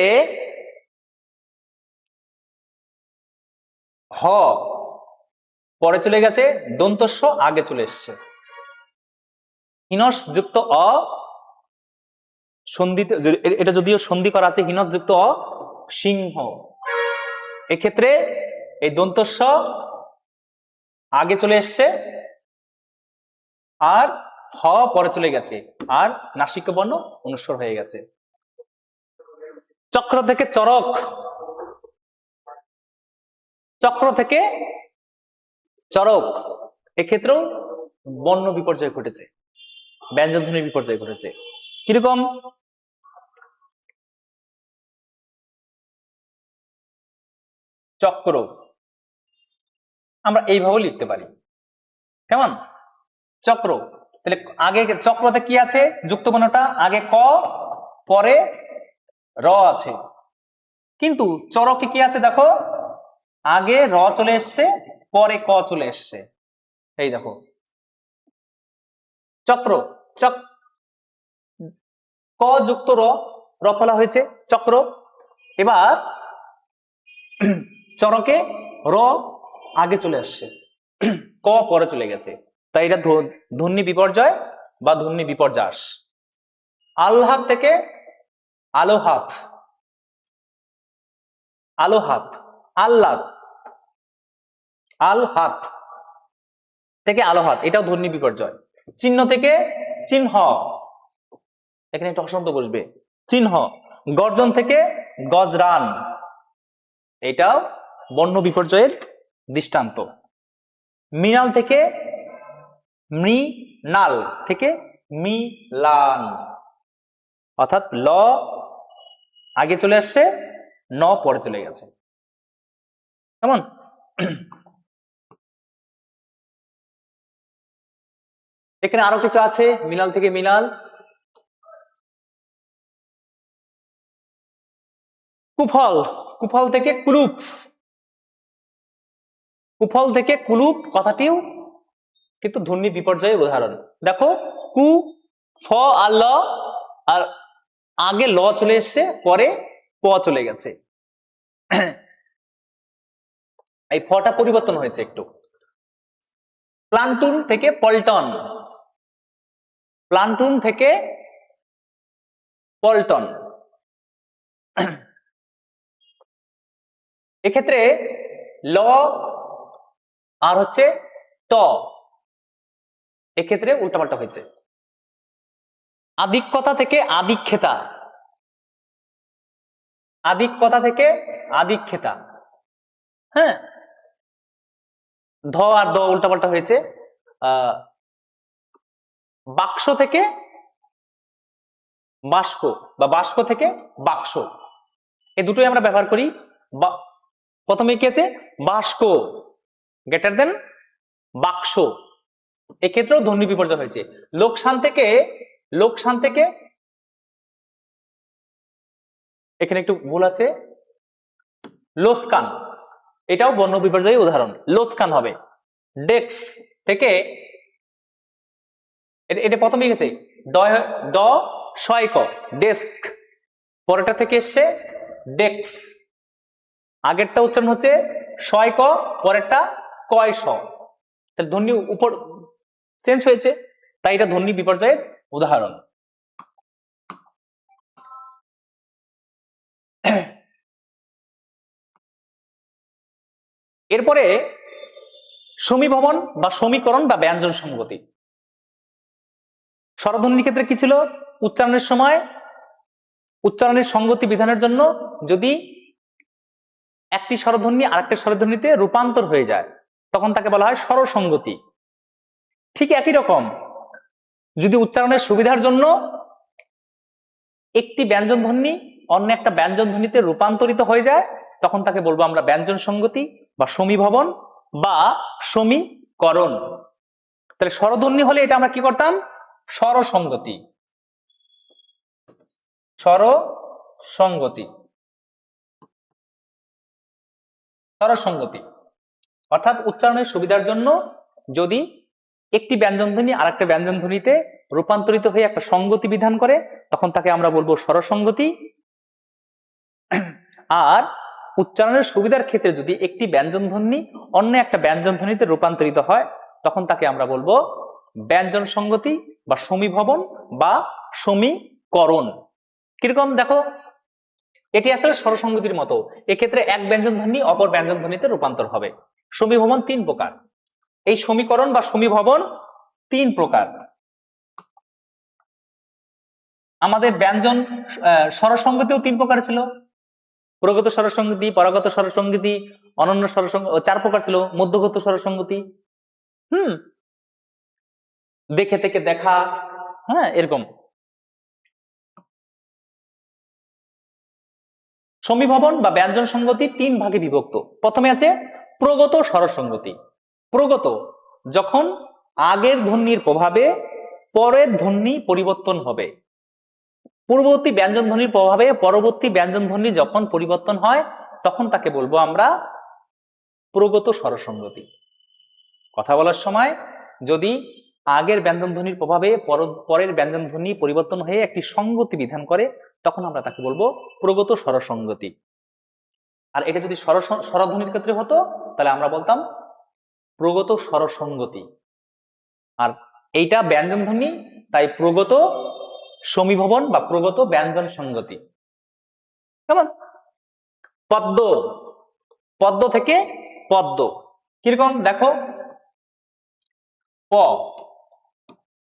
হ পরে চলে গেছে, দন্তস্ব আগে চলে এসছে। হিনস যুক্ত অ সন্ধিতে, এটা যদিও সন্ধি করা আছে, হিনস যুক্ত অ সিংহ। এক্ষেত্রে এই দন্তস্ব আগে চলে এসছে আর হ পরে চলে গেছে, আর নাসিক বর্ণ অনুস্বর হয়ে গেছে। চক্র থেকে চরক, চক্র থেকে চরক, এক্ষেত্রেও বর্ণ বিপর্যয় ঘটেছে, ব্যঞ্জন ধ্বনি বিপর্যয় ঘটেছে। কিরকম? চক্র আমরা এইভাবে লিখতে পারি। কেমন? চক্র, তাহলে আগে চক্রতে কি আছে? যুক্ত বর্ণটা আগে ক পরে র আছে, কিন্তু চরকে কি আছে দেখো, আগে র চলে এসছে পরে ক চলে এসছে। এই দেখো চক্র, ক যুক্ত র, র ফলা হয়েছে চক্র। এবার চরকে র আগে চলে আসছে, ক পরে চলে গেছে, তাই এটা ধ্বনি বিপর্যয় বা ধ্বনি বিপর্যাস। আলহাত থেকে আলোহাত, আলোহাত, আল্লাদ, আলহাত থেকে আলোহাত, এটাও ধ্বনি বিপর্যয়। চিহ্ন থেকে চিহ্ন, এখানে একটা হসন্ত বসবে, চিহ্ন। গর্জন থেকে গজরান, এটাও বর্ণ বিপর্যয়ের দৃষ্টান্ত। মৃণাল থেকে মৃণাল থেকে মিলান, অর্থাৎ ল আগে চলে আসছে, ন পরে চলে গেছে। কেমন? এখানে আরো কিছু আছে, মিলাল থেকে মিলাল। কুফল, কুফল থেকে কুলুপ, কুফল থেকে কুলুপ কথাটিও কিন্তু ধ্বনি বিপর্যয়ের উদাহরণ। দেখো কু, ফ আর ল আর আগে ল চলে এসছে, পরে প চলে গেছে, এই ফটা পরিবর্তন হয়েছে একটু। প্লান্টুন থেকে পল্টন, প্লান্টুন থেকে পল্টন। এক্ষেত্রে ল আর হচ্ছে ট, এক্ষেত্রে উল্টাপাল্টা হয়েছে। আদিক্যতা থেকে আদিক্ষেতা, আদিক্যতা থেকে আদিক্ষেতা, হ্যাঁ, ধ আর দ উল্টাপাল্টা হয়েছে। বাক্স থেকে বাস্ক বা বাস্ক থেকে বাক্স, এই দুটোই আমরা ব্যবহার করি। প্রথমে কি আছে, বাস্ক গ্রেটার দেন বাক্স, এক্ষেত্রেও ধ্বনি বিপর্যয় হয়েছে। লোকসান থেকে, লোকসান থেকে, এখানে একটু ভুল আছে, লোসকান, এটাও বর্ণ বিপর্যয় উদাহরণ, লোসকান হবে। ডেক্স থেকে, এটা প্রথমেই গেছে ড শয় ক, ডেস্ক, পরেরটা থেকে এসছে ডেক্স, আগেরটা উচ্চারণ হচ্ছে শয় ক, পরেরটা কয় শ, তাহলে ধ্বনি উপর চেঞ্জ হয়েছে, তাই এটা ধ্বনি বিপর্যয়ের উদাহরণ। এরপরে সমীভবন বা সমীকরণ বা ব্যঞ্জন সংগতি। স্বরধ্বনির ক্ষেত্রে কি ছিল, উচ্চারণের সময় উচ্চারণের সংগতি বিধানের জন্য যদি একটি স্বরধ্বনি আরেকটি স্বরধ্বনিতে রূপান্তর হয়ে যায় তখন তাকে বলা হয় স্বরসংগতি। ঠিক একই রকম যদি উচ্চারণের সুবিধার জন্য একটি ব্যঞ্জন ধ্বনি অন্য একটা ব্যঞ্জন ধ্বনিতে রূপান্তরিত হয়ে যায় তখন তাকে বলবো আমরা ব্যঞ্জন সংগতি বা সমীভবন বা সমীকরণ। তাহলে স্বরধ্বনি হলে এটা আমরা কি করতাম, স্বরসংগতি, স্বরসংগতি, স্বরসংগতি অর্থাৎ উচ্চারণের সুবিধার জন্য যদি একটি ব্যঞ্জন ধ্বনি আর একটা ব্যঞ্জন ধ্বনিতে রূপান্তরিত হয়ে একটা সংগতি বিধান করে তখন তাকে আমরা বলবো স্বরসংগতি। আর উচ্চারণের সুবিধার ক্ষেত্রে যদি একটি ব্যঞ্জন ধ্বনি অন্য একটা ব্যঞ্জন ধ্বনিতে রূপান্তরিত হয় তখন তাকে আমরা বলবো ব্যঞ্জন সংগতি বা সমীভবন বা সমীকরণ। কিরকম দেখো, এটি আসলে স্বরসংগতির মতো, এক্ষেত্রে এক ব্যঞ্জন ধ্বনি অপর ব্যঞ্জন ধ্বনিতে রূপান্তর হবে। সমীভবন তিন প্রকার, এই সমীকরণ বা সমীভবন তিন প্রকার। আমাদের ব্যঞ্জন স্বরসংগতিও তিন প্রকার ছিল, প্রগত স্বরসংগতি, পরাগত স্বরসংগতি, অনন্য স্বরসংগতি, চার প্রকার ছিল, মধ্যগত স্বরসংগতি, দেখে থেকে দেখা, হ্যাঁ এরকম। সমীভবন বা ব্যঞ্জন সংগতি তিন ভাগে বিভক্ত। প্রথমে আছে প্রগত স্বরসংগতি। প্রগত যখন আগের ধ্বনির প্রভাবে পরের ধ্বনি পরিবর্তন হবে, পূর্ববর্তী ব্যঞ্জন ধ্বনির প্রভাবে পরবর্তী ব্যঞ্জন ধ্বনি যখন পরিবর্তন হয় তখন তাকে বলবো আমরা প্রগত স্বরসংগতি। কথা বলার সময় যদি আগের ব্যঞ্জন ধ্বনির প্রভাবে পরের ব্যঞ্জন ধ্বনি পরিবর্তন হয়ে একটি সংগতি বিধান করে তখন আমরা তাকে বলবো প্রগত স্বরসংগতি। আর এটা যদি স্বরধ্বনির ক্ষেত্রে হতো তাহলে আমরা বলতাম প্রগত স্বরসংগতি। আর এইটা ব্যঞ্জন ধ্বনি তাই প্রগত সমীভবন বা প্রগত ব্যঞ্জন সংগতি। কেমন? পদ্ম, পদ্ম থেকে পদ্ম কিরকম দেখো, প,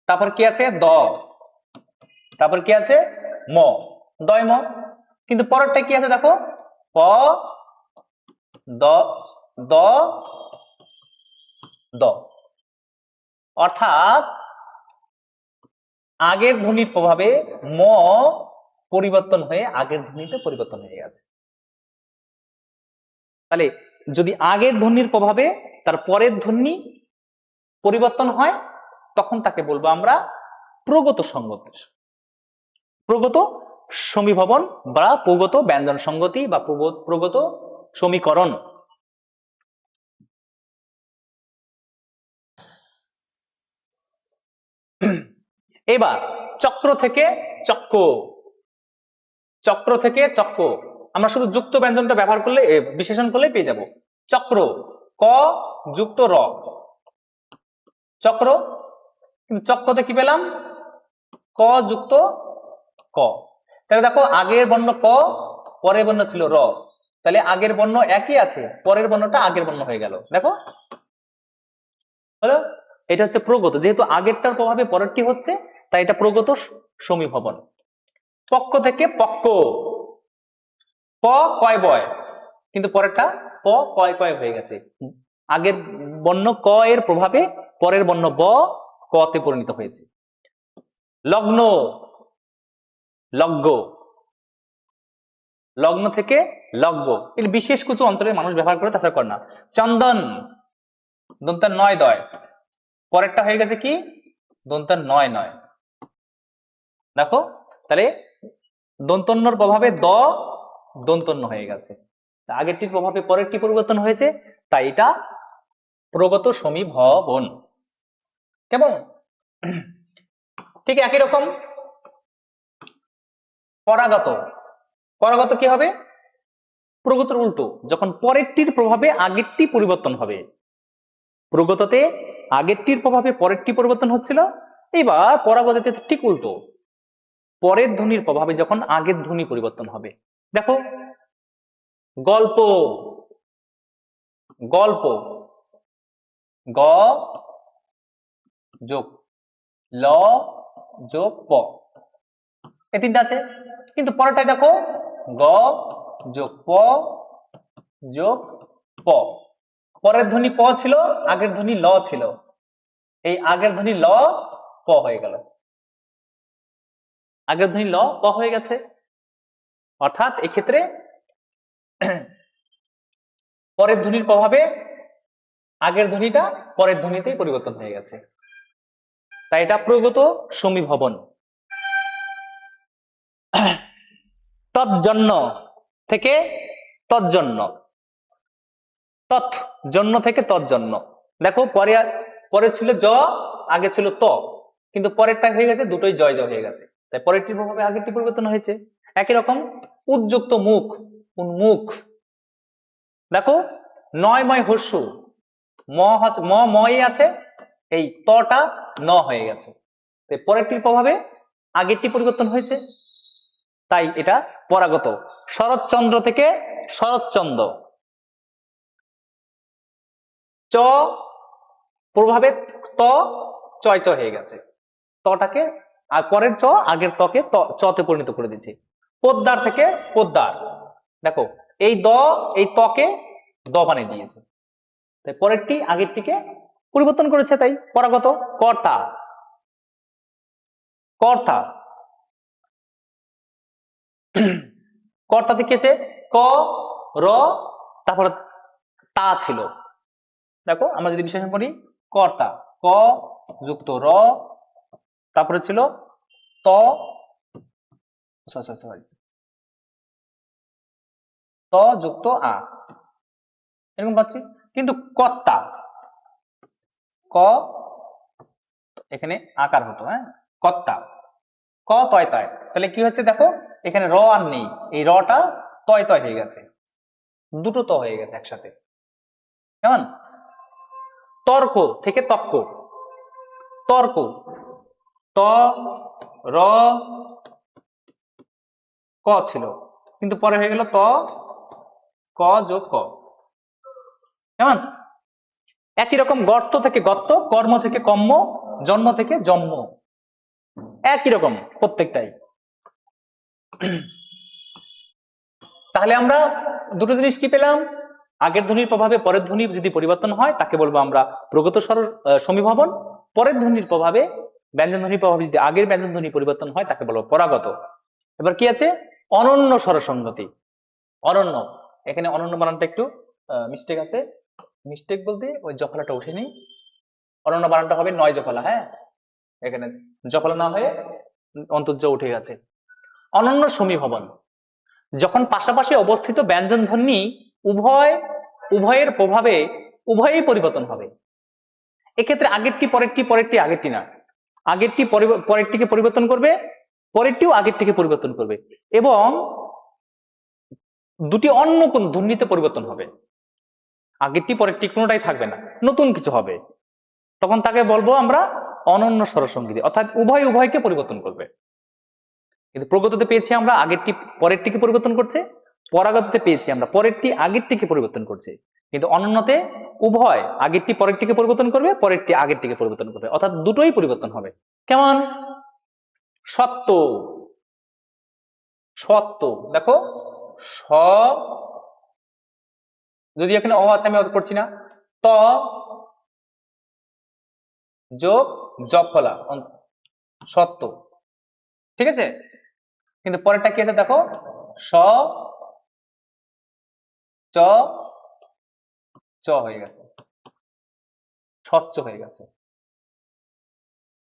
তারপর কি আছে দ, তারপর কি আছে ম, দয় ম, কিন্তু পরেরটা কি আছে দেখো, প দ দ দ, অর্থাৎ আগের ধ্বনির প্রভাবে ম পরিবর্তন হয়ে আগের ধ্বনিতে পরিবর্তন হয়ে গেছে। তাহলে যদি আগের ধ্বনির প্রভাবে তার পরের ধ্বনি পরিবর্তন হয় তখন তাকে বলবো আমরা প্রগত সংগতি, প্রগত সমীভবন বা প্রগত ব্যঞ্জন সংগতি বা প্রগত সমীকরণ। এবার চক্র থেকে চক্র, চক্র থেকে চক্র, আমরা শুধু যুক্ত ব্যঞ্জনটা ব্যবহার করলে বিশেষণ করলে পেয়ে যাব। চক্র, ক যুক্ত র, চক্র। কিন্তু চক্রতে কি পেলাম? ক যুক্ত ক। তাহলে দেখো আগের বর্ণ ক, পরের বর্ণ ছিল র, তাহলে আগের বর্ণ একই আছে, পরের বর্ণটা আগের বর্ণ হয়ে গেল। দেখো হলো, এটা হচ্ছে প্রগত। যেহেতু আগেরটার প্রভাবে পরেরটি হচ্ছে, তাই এটা প্রগত সমীভবন। পক্ষ থেকে পক্ষ, প কয় বয়, কিন্তু পরেরটা প কয় কয় হয়ে গেছে। আগের বর্ণ ক এর প্রভাবে পরের বর্ণ ব ক তে পরিণত হয়েছে। লগ্ন, লগ্ন, লগ্ন থেকে লগ্ন, এর বিশেষ কিছু অঞ্চলের মানুষ ব্যবহার করে, তাছাড়া করে না। চন্দন, দন্ত নয় দয়, পরেরটা হয়ে গেছে কি? দন্ত নয় নয়। দেখো তাহলে দন্তন্যর প্রভাবে দ দন্তন্য হয়ে গেছে, আগেরটির প্রভাবে পরেরটি পরিবর্তন হয়েছে, তাই এটা প্রগত সমীভবন। কেমন? ঠিক একই রকম পরাগত, পরাগত কি হবে? প্রগতর উল্টো, যখন পরেরটির প্রভাবে আগেরটি পরিবর্তন হবে। প্রগততে আগেরটির প্রভাবে পরেরটি পরিবর্তন হচ্ছিল, এবার পরাগততে ঠিক উল্টো, পরের ধ্বনির প্রভাবে যখন আগের ধ্বনি পরিবর্তন হবে। দেখো গল্প, গল্প, গ যোগ ল যোগ প, এই তিনটা আছে। কিন্তু পরেরটাই দেখো গ যোগ প যোগ প, পরের ধ্বনি প ছিল, আগের ধ্বনি ল ছিল, এই আগের ধ্বনি ল প হয়ে গেল, আগের ধ্বনি ল প হয়ে গেছে। অর্থাৎ এক্ষেত্রে পরের ধ্বনির প্রভাবে আগের ধ্বনিটা পরের ধ্বনিতেই পরিবর্তন হয়ে গেছে, তাই এটা প্রগত সমীভবন। তৎজন্য থেকে তৎজন্য, তৎ জন্য থেকে তৎজন্য। দেখো পরে পরে ছিল জ, আগে ছিল ত, কিন্তু পরেরটা হয়ে গেছে দুটোই জয় জয় হয়ে গেছে, তাই পরেরটির প্রভাবে আগেরটি পরিবর্তন হয়েছে। একই রকম উদ্যুক্ত মুখ, উন্মুখ। দেখো নয়ময় হর্ষু, ম ময় আছে, এই তটা ন হয়ে গেছে, পরেরটির প্রভাবে আগেরটি পরিবর্তন হয়েছে, তাই এটা পরাগত। শরৎচন্দ্র থেকে শরৎচন্দ্র, চ প্রভাবে ত চয় চ হয়ে গেছে, তটাকে আর পরের চ আগের তকে চতে পরিণত করে দিয়েছি। পোদ্দার থেকে পোদ্দার, দেখো এই দ এই তকে দ বানিয়ে দিয়েছে, তাই পরেরটি আগেরটিকে পরিবর্তন করেছে, তাই পরাগত। কর্তা, কর্তা, কর্তাতে কি আছে? ক র তারপরে তা ছিল। দেখো আমরা যদি বিশেষণ করি, কর্তা ক যুক্ত র, তারপরে ছিল ত, সরি ত যুক্ত আ, এরকম পাচ্ছি। কিন্তু কর্তা, ক এখানে আকার হতো, হ্যাঁ কর্তা, ক তয় তয়, তাহলে কি হচ্ছে দেখো এখানে র আর নেই, এই রটা তয় তয় হয়ে গেছে, দুটো ত হয়ে গেছে একসাথে। কেমন? তর্ক থেকে তক্ক, তর্ক ত র ক ছিল, কিন্তু পরে হয়ে গেল ত ক যোগ ক। কেমন? একই রকম গর্ত থেকে গর্ত, কর্ম থেকে কর্ম, জন্ম থেকে জন্ম, একই রকম প্রত্যেকটাই। তাহলে আমরা দুটো জিনিস কি পেলাম? আগের ধ্বনির প্রভাবে পরের ধ্বনি যদি পরিবর্তন হয় তাকে বলবো আমরা প্রগত সমীভবন, পরের ধ্বনির প্রভাবে ব্যঞ্জন ধ্বনির প্রভাবে যদি আগের ব্যঞ্জন ধ্বনি পরিবর্তন হয় তাকে বলবো পরাগত। এবার কি আছে? অনন্য স্বরসংগতি। অনন্য, এখানে অনন্য বানানটা একটু মিস্টেক আছে, মিস্টেক বলতে ওই জফলাটা উঠেনি, অনন্য বানানটা হবে নয় জফলা, হ্যাঁ এখানে জফলা না হয়ে অন্তর্য উঠে গেছে। অনন্য সমীভবন, যখন পাশাপাশি অবস্থিত ব্যঞ্জন ধ্বনি উভয়ের প্রভাবে উভয়ই পরিবর্তন হবে। এক্ষেত্রে আগেরটি পরেরটি, পরেরটি আগেরটি না, আগেরটি পরেরটিকে পরিবর্তন করবে, পরেরটিও আগের থেকে পরিবর্তন করবে, এবং দুটি অন্য কোন ধ্বনিতে পরিবর্তন হবে, আগেরটি পরেরটি কোনোটাই থাকবে না, নতুন কিছু হবে, তখন তাকে বলবো আমরা অনন্য স্বরসঙ্গীতি, অর্থাৎ উভয় উভয়কে পরিবর্তন করবে। কিন্তু প্রগততে পেয়েছি আমরা আগেরটি পরেরটিকে পরিবর্তন করছে, পরাগততে পেয়েছি আমরা পরেরটি আগেরটিকে পরিবর্তন করছে, কিন্তু অনন্যতে উভয় আগেরটি পরেরটিকে পরিবর্তন করবে, পরেরটি আগেরটিকে পরিবর্তন করবে, অর্থাৎ দুটোই পরিবর্তন হবে। কেমন? সত্য, সত্য, দেখো স, যদি এখানে অ আছে আমি অত করছি না, ত যোগ জফলা, সত্য, ঠিক আছে। কিন্তু পরেরটা কি আছে দেখো, স চ চ হয়ে গেছে, স্বচ্ছ হয়ে গেছে।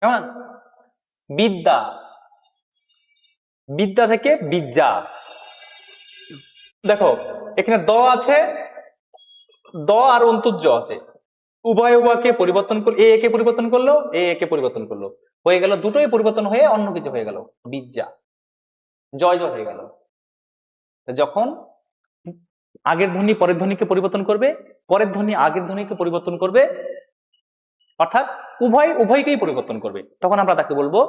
কেমন? বিদ্যা, বিদ্যা থেকে বিদ্যা, দেখো এখানে দ আছে, দ আর অন্তুজ আছে, উভয় উভয়কে পরিবর্তন করলো, এ কে পরিবর্তন করলো, এ কে পরিবর্তন করলো, হয়ে গেল দুটোই পরিবর্তন হয়ে অন্য কিছু হয়ে গেল, বিদ্যা, জয় জয় হয়ে গেল। যখন আগের ধ্বনি পরের ধ্বনিকে পরিবর্তন করবে, পরের ধ্বনি আগের ধ্বনিকে পরিবর্তন করবে, অর্থাৎ উভয় উভয়কেই পরিবর্তন করবে, তখন আমরা তাকে বলবো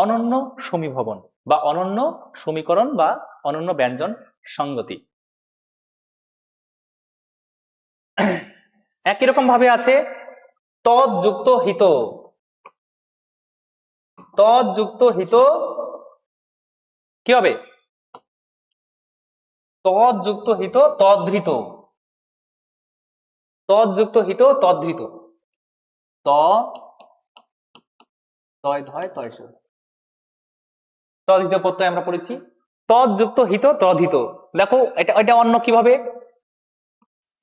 অনন্য সমীভবন বা অনন্য সমীকরণ বা অনন্য ব্যঞ্জন সংগতি। একই রকম ভাবে আছে তৎযুক্ত হিত, তৎযুক্ত হিত কি হবে? তৎযুক্ত হিত তদ্ধৃত, তৎযুক্ত হিত তদ্ধৃত, ত তয় ধয় তয় স, তদ্ধৃত প্রত্যয় আমরা পড়েছি। তৎযুক্ত হিত তদ্ধিত, দেখো এটা এটা অন্য কিভাবে,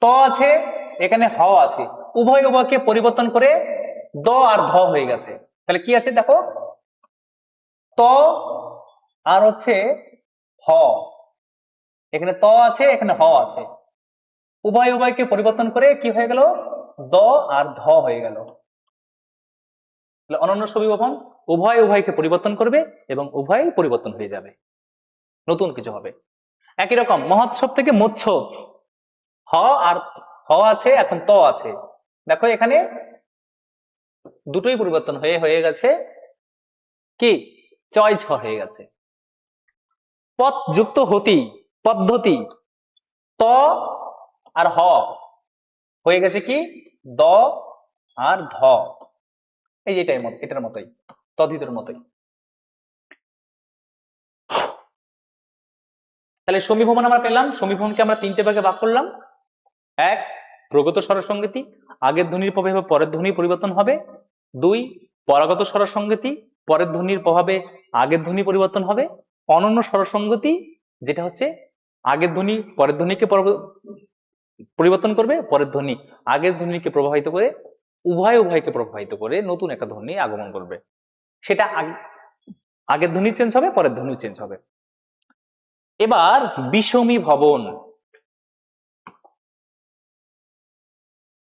ত আছে এখানে হ আছে, উভয় উভয়কে পরিবর্তন করে দ আর ধ হয়ে গেছে, তাহলে কি আছে দেখো, ত আর হচ্ছে হ, এখানে ত আছে এখানে হ আছে, উভয় উভয়কে পরিবর্তন করে কি হয়ে গেল, দ আর ধ হয়ে গেল। অনন্য সমীভবন, উভয় উভয়কে পরিবর্তন করবে এবং উভয় পরিবর্তন হয়ে যাবে, নতুন কিছু হবে। একই রকম মহোৎসব থেকে মোৎসব, হ আর হ আছে এখন ত আছে, দেখো এখানে দুটোই পরিবর্তন হয়ে হয়ে গেছে কি, চয় ছ হয়ে গেছে। পথ যুক্ত হতি, পদ্ধতি, ত আর হ হয়ে গেছে কি, দ আর ধ, এই যে এটার মতোই, তদ্ধিতের মতোই। তাহলে সমীভবন আমরা পেলাম, সমীভবনকে আমরা তিনটে ভাগে ভাগ করলাম। এক, প্রগত স্বরসঙ্গীতি, আগের ধ্বনির প্রভাবে পরের ধ্বনির পরিবর্তন হবে। দুই, পরাগত স্বরসঙ্গীতি, পরের ধ্বনির প্রভাবে আগের ধ্বনি পরিবর্তন হবে। অনন্য স্বরসঙ্গতি, যেটা হচ্ছে আগের ধ্বনি পরের ধ্বনিকে পরিবর্তন করবে, পরের ধ্বনি আগের ধ্বনিকে প্রভাবিত করে, উভয় উভয়কে প্রভাবিত করে নতুন একটা ধ্বনি আগমন করবে, সেটা আগের ধ্বনি চেঞ্জ হবে, পরের ধ্বনি চেঞ্জ হবে। এবার বিষমী ভবন,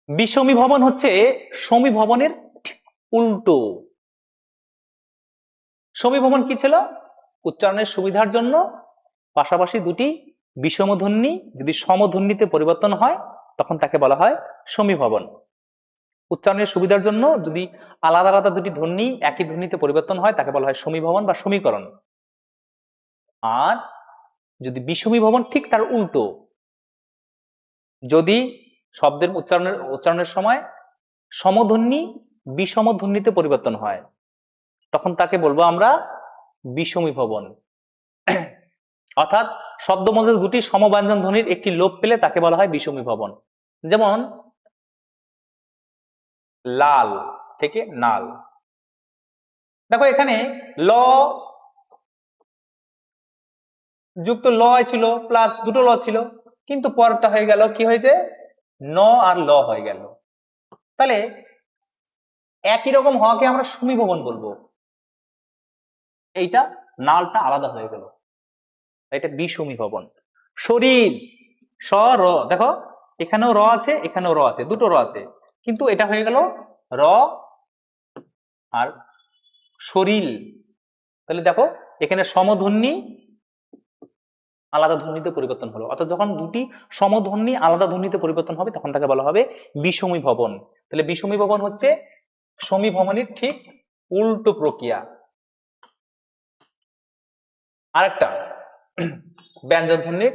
বিষমী ভবন হচ্ছে সমীভবনের উল্টো। সমীভবন কি ছিল? উচ্চারণের সুবিধার জন্য পাশাপাশি দুটি বিষমধ্বনি যদি সমধ্বনিতে পরিবর্তন হয় তখন তাকে বলা হয় সমীভবন। উচ্চারণের সুবিধার জন্য যদি আলাদা আলাদা দুটি ধ্বনি একই ধ্বনিতে পরিবর্তন হয় তাকে বলা হয় সমীভবন বা সমীকরণ। আর যদি বিষমীভবন ঠিক তার উল্টো, যদি শব্দের উচ্চারণের সময় সমধ্বনি বিষমধ্বনিতে পরিবর্তন হয় তখন তাকে বলবো আমরা বিষমীভবন। অর্থাৎ শব্দ মধ্যে দুটি সমব্যঞ্জন ধ্বনির একটি লোপ পেলে তাকে বলা হয় বিষমীভবন। যেমন লাল থেকে নাল, দেখো এখানে ল যুক্ত ল ছিল প্লাস দুটো ল ছিল, কিন্তু পরটা হয়ে গেল কি হয়েছে, ন আর ল হয়ে গেল, তাহলে একই রকম হওয়াকে আমরা সমীভবন বলবো, এইটা নালটা আলাদা হয়ে গেল, এটা বিষমীভবন। শরীর, স র, দেখো এখানেও র আছে এখানেও র আছে, দুটো র আছে, কিন্তু এটা হয়ে গেল র আর শরীর, তাহলে দেখো এখানে সমধ্বনি আলাদা ধ্বনিতে পরিবর্তন হলো। অর্থাৎ যখন দুটি সমধ্বনি আলাদা ধ্বনিতে পরিবর্তন হবে তখন তাকে বলা হবে বিষমীভবন। তাহলে বিষমীভবন হচ্ছে সমীভবনের ঠিক উল্টো প্রক্রিয়া। আরেকটা ব্যঞ্জন ধ্বনির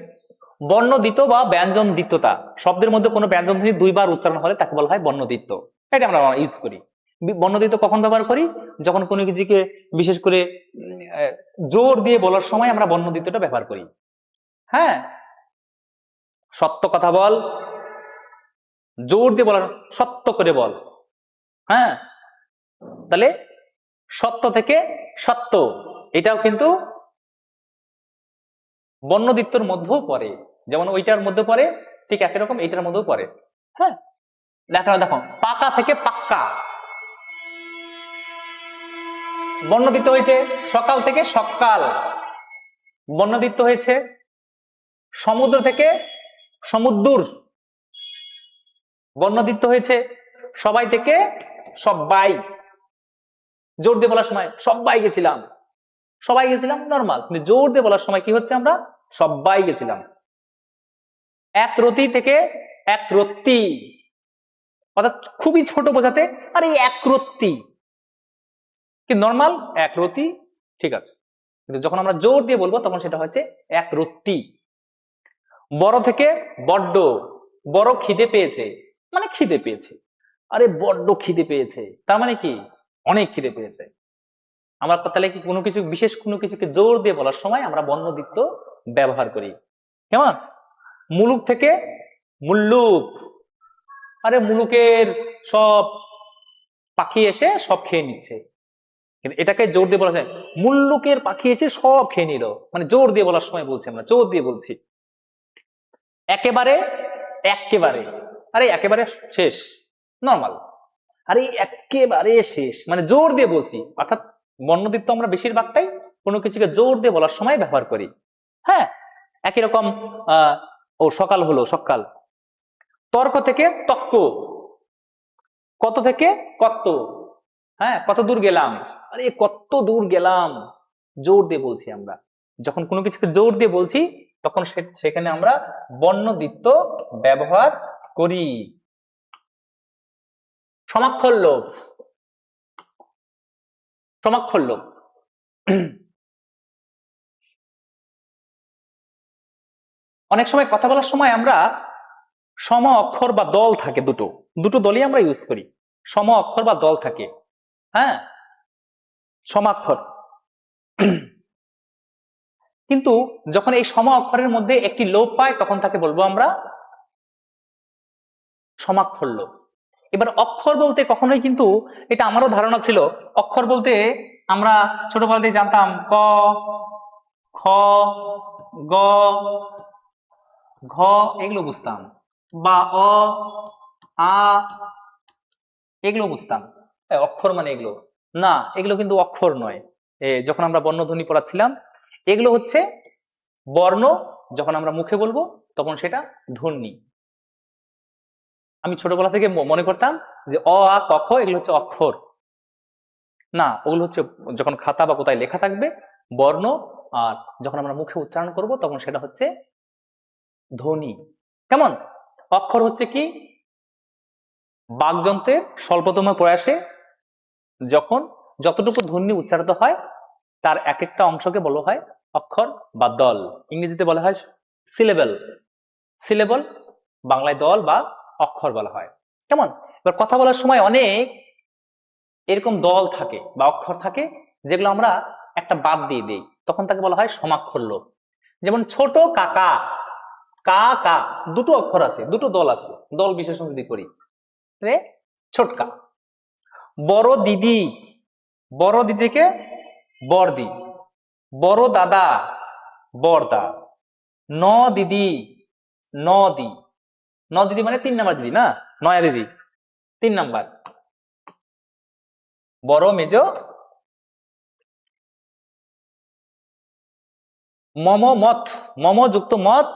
বর্ণদ্বিত্ব বা ব্যঞ্জন দ্বিত্বতা, শব্দের মধ্যে কোনো ব্যঞ্জন ধ্বনি দুইবার উচ্চারণ হলে তাকে বলা হয় বর্ণদ্বিত্ব। এটা আমরা ইউজ করি। বর্ণদ্বিত্ব কখন ব্যবহার করি? যখন কোনো কিছুকে বিশেষ করে জোর দিয়ে বলার সময় আমরা বর্ণদ্বিত্বটা ব্যবহার করি। হ্যাঁ, সত্য কথা বল, জোর দিয়ে বলার, সত্য করে বল। হ্যাঁ, তাহলে সত্য থেকে সত্য, এটাও কিন্তু বর্ণদ্বিত্বর মধ্যেও পড়ে। যেমন ওইটার মধ্যে পড়ে ঠিক একই রকম এইটার মধ্যেও পড়ে। হ্যাঁ, দেখো পাকা থেকে পাক্কা বর্ণদ্বিত্ব হয়েছে। সকাল থেকে সকাল বর্ণদ্বিত্ব হয়েছে। সমুদ্র থেকে সমুদ্র বর্ণদ্বিত্ব হয়েছে। সবাই থেকে সবাই, জোর দিয়ে বলার সময় সবাই গেছিলাম, সবাই গেছিলাম নরমাল, কিন্তু জোর দিয়ে বলার সময় কি হচ্ছে? আমরা সবাই গেছিলাম। এক রতি থেকে এক রত্তি, অর্থাৎ খুবই ছোট বোঝাতে, আর এই এক রত্তি কি নরমাল এক রতি, ঠিক আছে, কিন্তু যখন আমরা জোর দিয়ে বলবো তখন সেটা হচ্ছে এক রত্তি। বড় থেকে বড্ড, বড় খিদে পেয়েছে মানে খিদে পেয়েছে, আরে বড্ড খিদে পেয়েছে তার মানে কি অনেক খিদে পেয়েছে। আমরা তাহলে কি কোনো কিছু বিশেষ কোনো কিছুকে জোর দিয়ে বলার সময় আমরা বর্ণদ্বিত্ব ব্যবহার করি। কেমন? মুলুক থেকে মুল্লুক, আরে মুলুকের সব পাখি এসে সব খেয়ে নিচ্ছে, কিন্তু এটাকে জোর দিয়ে বলা যায় মুল্লুকের পাখি এসে সব খেয়ে নিল, মানে জোর দিয়ে বলার সময় বলছি, আমরা জোর দিয়ে বলছি। একেবারে একেবারে, আরে একেবারে শেষ নরমাল, আরে একেবারে শেষ মানে জোর দিয়ে বলছি। অর্থাৎ বর্ণদ্বিত্ব আমরা বেশিরভাগটাই কোনো কিছুকে জোর দিয়ে বলার সময় ব্যবহার করি। হ্যাঁ, একই রকম ও সকাল হলো সকাল। তর্ক থেকে তক্ক, কত থেকে কত, হ্যাঁ কত দূর গেলাম, আরে কত দূর গেলাম, জোর দিয়ে বলছি আমরা। যখন কোনো কিছুকে জোর দিয়ে বলছি তখন সেখানে আমরা বর্ণদ্বিত্ব ব্যবহার করি। সমাক্ষর লোপ, সমাক্ষর লোপ অনেক সময় কথা বলার সময় আমরা সম অক্ষর বা দল থাকে, দুটো দুটো দলই আমরা ইউজ করি। সম অক্ষর বা দল থাকে, হ্যাঁ সমাক্ষর। কিন্তু যখন এই সম অক্ষরের মধ্যে একটি লোপ পায় তখন তাকে বলবো আমরা সমাক্ষর লোপ। এবার অক্ষর বলতে কখনোই, কিন্তু এটা আমারও ধারণা ছিল, অক্ষর বলতে আমরা ছোটবেলাতে জানতাম ক, খ, গ, ঘ এগুলো বুঝতাম, বা অ, আ এগুলো বুঝতাম, অক্ষর মানে এগুলো না, এগুলো কিন্তু অক্ষর নয়। যখন আমরা বর্ণধ্বনি পড়াচ্ছিলাম এগুলো হচ্ছে বর্ণ, যখন আমরা মুখে বলবো তখন সেটা ধ্বনি। আমি ছোটবেলা থেকে মনে করতাম যে অ আ ক খ এগুলো হচ্ছে অক্ষর, না ওগুলো হচ্ছে যখন খাতা বা কোথায় লেখা থাকবে বর্ণ, আর যখন আমরা মুখে উচ্চারণ করব তখন সেটা হচ্ছে ধ্বনি। কেমন? অক্ষর হচ্ছে কি বাকযন্ত্রের স্বল্পতম প্রয়াসে যখন যতটুকু ধ্বনি উচ্চারিত হয় তার এক একটা অংশকে বলা হয় অক্ষর বা দল। ইংরেজিতে বলা হয় সিলেবল, সিলেবল বাংলায় দল বা অক্ষর বলা হয়। কেমন? এবার কথা বলার সময় অনেক এরকম দল থাকে বা অক্ষর থাকে যেগুলো আমরা একটা বাদ দিয়ে দিই, তখন তাকে বলা হয় সমাক্ষর লোপ। যেমন ছোট কাকা, কা কা দুটো অক্ষর আছে, দুটো দল আছে, দল বিশেষণ যদি করি ছোটকা। বড় দিদি, বড় দিদিকে বড়দি, বড় দাদা বড়দা। ন দিদি, ন দি, ন দিদি মানে 3 নাম্বার দিদি, না নয়া দিদি 3 নাম্বার। বড় মেজ, মম মত, মম যুক্ত মত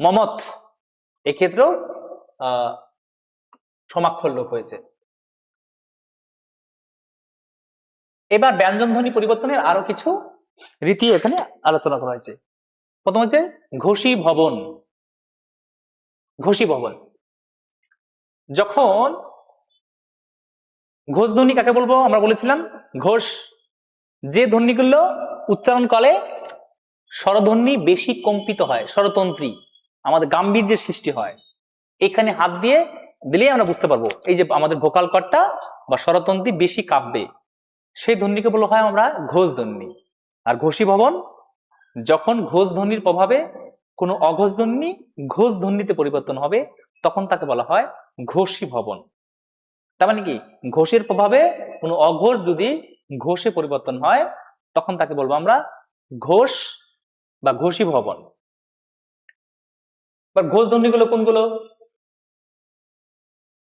মমত, এক্ষেত্রেও সমাক্ষর লোপ হয়েছে। এবার ব্যঞ্জন ধ্বনি পরিবর্তনের আরো কিছু রীতি এখানে আলোচনা করা হয়েছে। প্রথম হচ্ছে ঘোষী ভবন। ঘোষী ভবন, যখন ঘোষ ধ্বনি কাকে বলবো আমরা বলেছিলাম, ঘোষ যে ধ্বনিগুলো উচ্চারণ কালে স্বরধ্বনি বেশি কম্পিত হয়, স্বরতন্ত্রী, আমাদের গাম্ভীর্যের সৃষ্টি হয়। এখানে হাত দিয়ে দিলেই আমরা বুঝতে পারবো এই যে আমাদের ভোকাল কর্ডটা বা স্বরতন্ত্রী বেশি কাঁপবে, সেই ধ্বনিকে বলা হয় আমরা ঘোষ ধ্বনি। আর ঘোষী ভবন যখন ঘোষ ধ্বনির প্রভাবে কোনো অঘোষ ধ্বনি ঘোষ ধ্বনিতে পরিবর্তন হবে তখন তাকে বলা হয় ঘোষী ভবন। তার মানে কি, ঘোষের প্রভাবে কোনো অঘোষ যদি ঘোষে পরিবর্তন হয় তখন তাকে বলবো আমরা ঘোষ বা ঘোষী ভবন। এবার ঘোষ ধ্বনিগুলো কোনগুলো?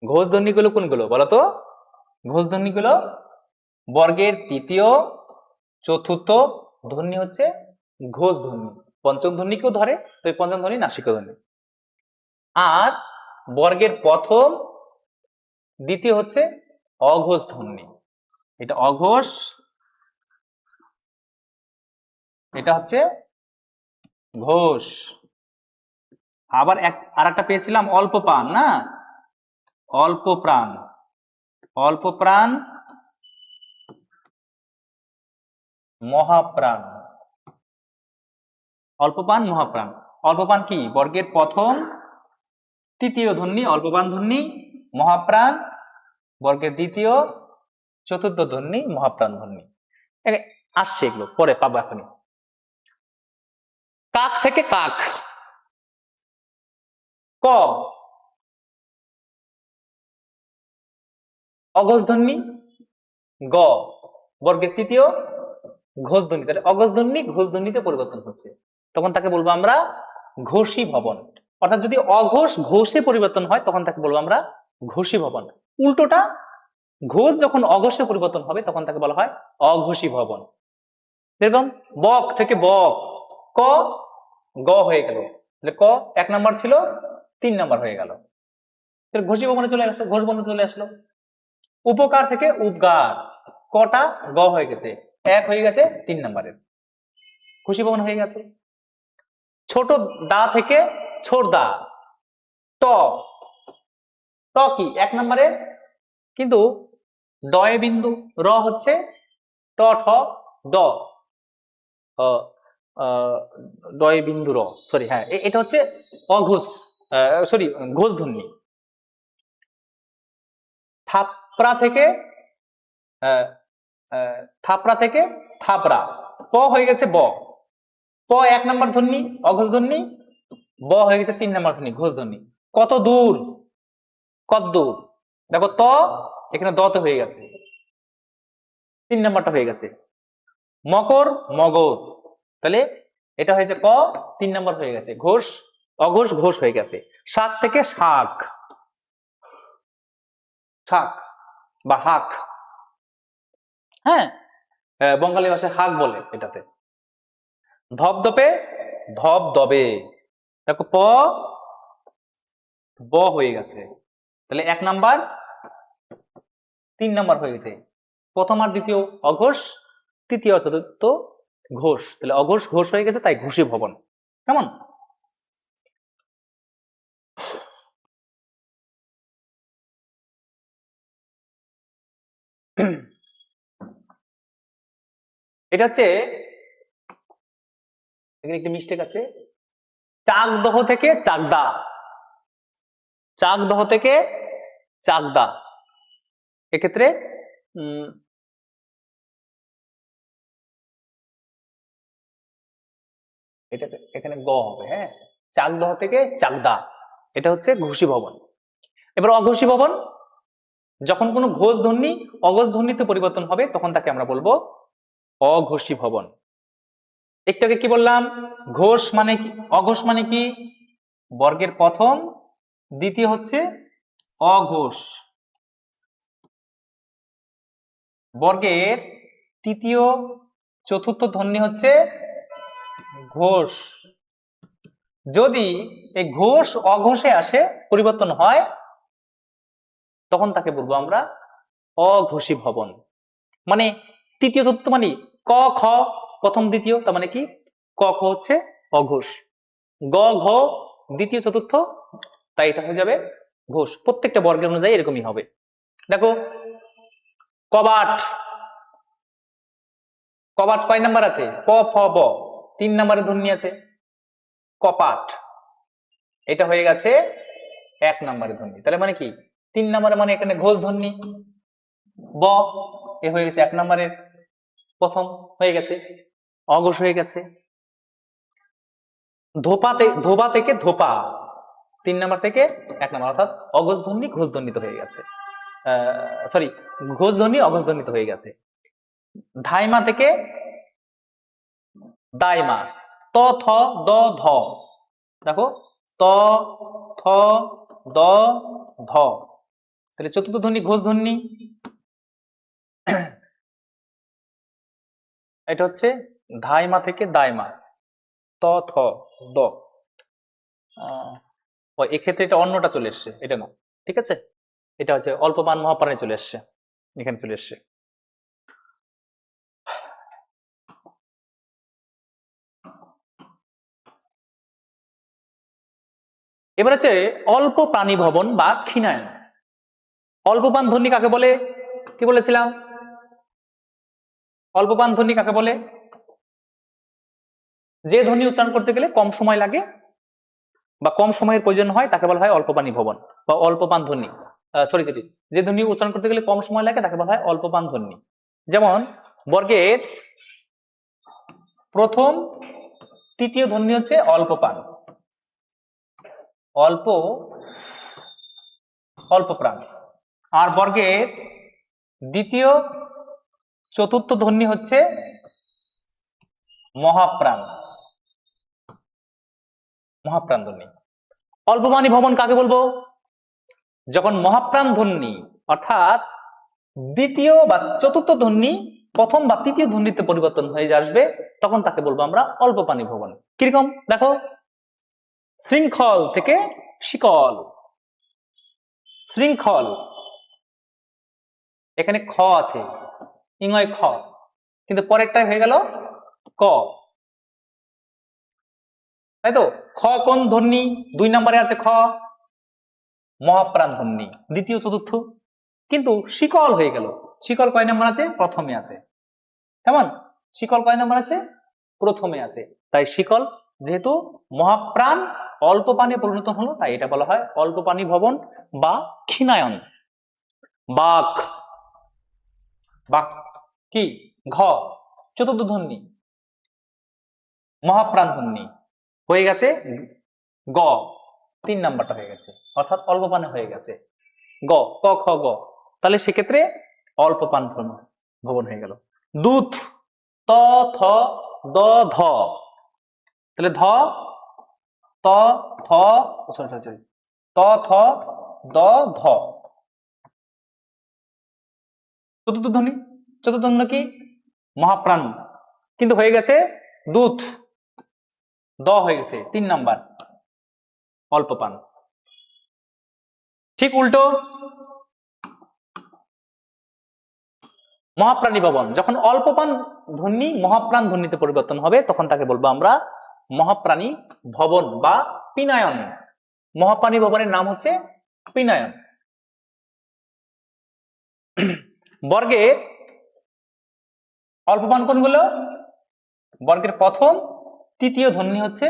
ঘোষ ধ্বনিগুলো কোনগুলো বলতো? ঘোষ ধ্বনিগুলো বর্গের তৃতীয় চতুর্থ ধ্বনি হচ্ছে ঘোষ ধ্বনি। পঞ্চম ধ্বনিকেও ধরে, তো পঞ্চম ধ্বনি নাসিকা ধ্বনি। আর বর্গের প্রথম দ্বিতীয় হচ্ছে অঘোষ ধ্বনি। এটা অঘোষ, এটা হচ্ছে ঘোষ। আবার আর একটা পেয়েছিলাম অল্প প্রাণ, না? অল্প প্রাণ, অল্প প্রাণ, মহাপ্রাণ। অল্প প্রাণ মহাপ্রাণ। অল্প প্রাণ কি? বর্গের প্রথম তৃতীয় ধ্বনি অল্প প্রাণ ধ্বনি, মহাপ্রাণ বর্গের দ্বিতীয় চতুর্থ ধ্বনি মহাপ্রাণ ধ্বনি। আসছে, এগুলো পরে পাবো। এখনই কাক থেকে কাক, ক অঘোষ ধ্বনি, গ বর্গের তৃতীয় ঘোষ ধ্বনি। তাহলে অঘোষ ধ্বনি ঘোষ ধ্বনিতে পরিবর্তন হচ্ছে, তখন তাকে বলবো আমরা ঘোষী ভবন। অর্থাৎ যদি অঘোষ ঘোষে পরিবর্তন হয় তখন তাকে বলবো আমরা ঘোষী ভবন। উল্টোটা, ঘোষ যখন অঘোষে পরিবর্তন হবে তখন তাকে বলা হয় অঘোষী ভবন। যেরকম বক থেকে বক, ক গ হয়ে গেল, ক 1 নাম্বার ছিল 3 নাম্বার হয়ে গেল, ঘোষী ভবনে চলে আসলো, ঘোষ ভবনে চলে আসলো। উপকার থেকে উদ্গার, কটা গ হয়ে গেছে, 1 হয়ে গেছে 3 নাম্বারের, ঘোষী ভবন হয়ে গেছে। ছোট দা থেকে ছোট দা, ট ট কি 1 নাম্বারে, কিন্তু ডয়ে বিন্দু, র হচ্ছে ট ঠ ড, ডয়ে বিন্দু র, সরি, হ্যাঁ এটা হচ্ছে অঘোষ, সরি ঘোষ ধ্বনি। থাপড়া থেকে থাপড়া থেকে থাপড়া, প হয়ে গেছে ব, প 1 নাম্বার ধ্বনি অঘোষ ধ্বনি, ব হয়ে গেছে 3 নাম্বার ধ্বনি ঘোষ ধ্বনি। কত দূর, কত দূর, দেখো ত এখানে দ তে হয়ে গেছে, 3 নাম্বারটা হয়ে গেছে। মকর মগর, তাহলে এটা হয়েছে ক, 3 নাম্বার হয়ে গেছে, ঘোষ অঘোষ ঘোষ হয়ে গেছে। শাক থেকে শাক, শাক বা হাক, হ্যাঁ বঙ্গালী ভাষায় হাক বলে এটাতে। ধপধপে ধবধবে, দেখো প ব হয়ে গেছে, তাহলে 1 নাম্বার 3 নাম্বার হয়ে গেছে। প্রথম আর দ্বিতীয় অঘোষ, তৃতীয় চতুর্থ ঘোষ, তাহলে অঘোষ ঘোষ হয়ে গেছে, তাই ঘোষী ভবন। কেমন? এটা হচ্ছে, এখানে একটি মিস্টেক আছে, চাকদহ থেকে চাকদা, চাকদহ থেকে চাকদা, এক্ষেত্রে এটা এখানে গ হবে, হ্যাঁ, চাকদহ থেকে চাকদা, এটা হচ্ছে ঘোষী ভবন। এবার অঘোষী ভবন, যখন কোনো ঘোষ ধ্বনি অঘোষ ধ্বনিতে পরিবর্তন হবে তখন তাকে আমরা বলবো অঘোষী ভবন। একটু আগে কি বললাম, ঘোষ মানে কি, অঘোষ মানে কি, বর্গের প্রথম দ্বিতীয় হচ্ছে অঘোষ, বর্গের তৃতীয় চতুর্থ ধ্বনি হচ্ছে ঘোষ। যদি এই ঘোষ অঘোষে আসে পরিবর্তন হয় তখন তাকে বলবো আমরা অঘোষী ভবন। মানে তৃতীয় চতুর্থ মানে ক খ প্রথম দ্বিতীয়, তার মানে কি ক খ হচ্ছে অঘোষ। গ ঘ দ্বিতীয় চতুর্থ, তাই এটা হয়ে যাবে ঘোষ। প্রত্যেকটা বর্গের অনুযায়ী এরকমই হবে। দেখো কবাট, কবাট কয় নাম্বার আছে? ক ফ ব, 3 নম্বরে ধ্বনি আছে। কপাট, এটা হয়ে গেছে 1 নম্বরে ধ্বনি। তাহলে মানে কি 3 নম্বরে, মানে এখানে ঘোষ ধ্বনি। ব এ হয়ে গেছে 1 নম্বরের প্রথম, হয়ে গেছে অঘোষ হয়ে গেছে। ধোপাতে, ধোবা থেকে ধোপা 3 নম্বর থেকে 1 নম্বর, অর্থাৎ অঘোষ ধ্বনি ঘোষ ধ্বনিত হয়ে গেছে। সরি, ঘোষ ধ্বনি অঘোষ ধ্বনিত হয়ে গেছে। ধাইমা থেকে দাইমা, ত থ দ ধ, দেখো ত থ দ ধ, তাহলে চতুর্থ ধ্বনি ঘোষ ধ্বনি। এটা হচ্ছে ধাইমা থেকে দাইমা, ত থ দ। এক্ষেত্রে এটা অন্যটা চলে এসছে, এটা না, ঠিক আছে? এটা হচ্ছে অল্পপান মহাপ্রাণে চলে এসছে, এখানে চলে এসছে। এবার হচ্ছে অল্প প্রাণী ভবন বা ক্ষীণায়ন। অল্পপান ধ্বনি কাকে বলে? কি বলেছিলাম? অল্পপান ধ্বনি কাকে বলে? যে ধ্বনি উচ্চারণ করতে গেলে কম সময় লাগে বা কম সময়ের প্রয়োজন হয় তাকে বলা হয় অল্পপানি ভবন বা অল্পপান ধ্বনি। সরি, যে ধ্বনি উচ্চারণ করতে গেলে কম সময় লাগে তাকে বলা হয় অল্পপান ধ্বনি। যেমন বর্গের প্রথম তৃতীয় ধ্বনি হচ্ছে অল্পপান, অল্প অল্পপ্রাণ। আর বর্গের দ্বিতীয় চতুর্থ ধ্বনি হচ্ছে মহাপ্রাণ, মহাপ্রাণ ধ্বনি। অল্পপানি ভবন কাকে বলবো? যখন মহাপ্রাণ ধ্বনি অর্থাৎ দ্বিতীয় বা চতুর্থ ধ্বনি প্রথম বা তৃতীয় ধ্বনিতে পরিবর্তন হয়ে আসবে, তখন তাকে বলবো আমরা অল্পপানি ভবন। কিরকম দেখো, শৃঙ্খল থেকে শিকল, শৃঙ্খল, এখানে খ আছে, ইংয় খ, কিন্তু পরেরটাই হয়ে গেল ক, তাই তো? খ কোন ধ্বনি? 2 নম্বরে আছে খ, মহাপ্রাণ ধ্বনি, দ্বিতীয় চতুর্থ। কিন্তু শিকল হয়ে গেল, শিকল কয় নম্বর আছে? প্রথমে আছে। কেমন? শিকল কয় নম্বর আছে? প্রথমে আছে। তাই শিকল যেহেতু মহাপ্রাণ অল্প পানি পরিণত হলো, তাই এটা বলা হয় অল্প পানি ভবন বা ক্ষীণায়ন। বাক, বাক কি? ঘ চতুর্থ ধ্বনি, মহাপ্রাণ ধ্বনি হয়ে গেছে গ, 3 নাম্বারটা হয়ে গেছে, অর্থাৎ অল্প পানে হয়ে গেছে গ, ক খ গ। তাহলে সেক্ষেত্রে অল্প পান ভবন হয়ে গেল। দুধ, ত থ দ ধ, তাহলে ধ ত থ, সরি সরি সরি, ত থ দ ধ, চতুর্থ ধ্বনি। চতুর্থ ধ্বনি কি? মহাপ্রাণ, কিন্তু হয়ে গেছে দুধ, দ হয়ে গেছে 3 নাম্বার, অল্প পান। ঠিক উল্টো মহাপ্রাণী ভবন, যখন অল্পপান ধ্বনি মহাপ্রাণ ধ্বনিতে পরিবর্তন হবে তখন তাকে বলবো আমরা মহাপ্রাণী ভবন বা পিনায়ন। মহাপ্রাণী ভবনের নাম হচ্ছে পিনায়ন। বর্গের অল্পপান কোনগুলো? বর্গের প্রথম তৃতীয় ধ্বনি হচ্ছে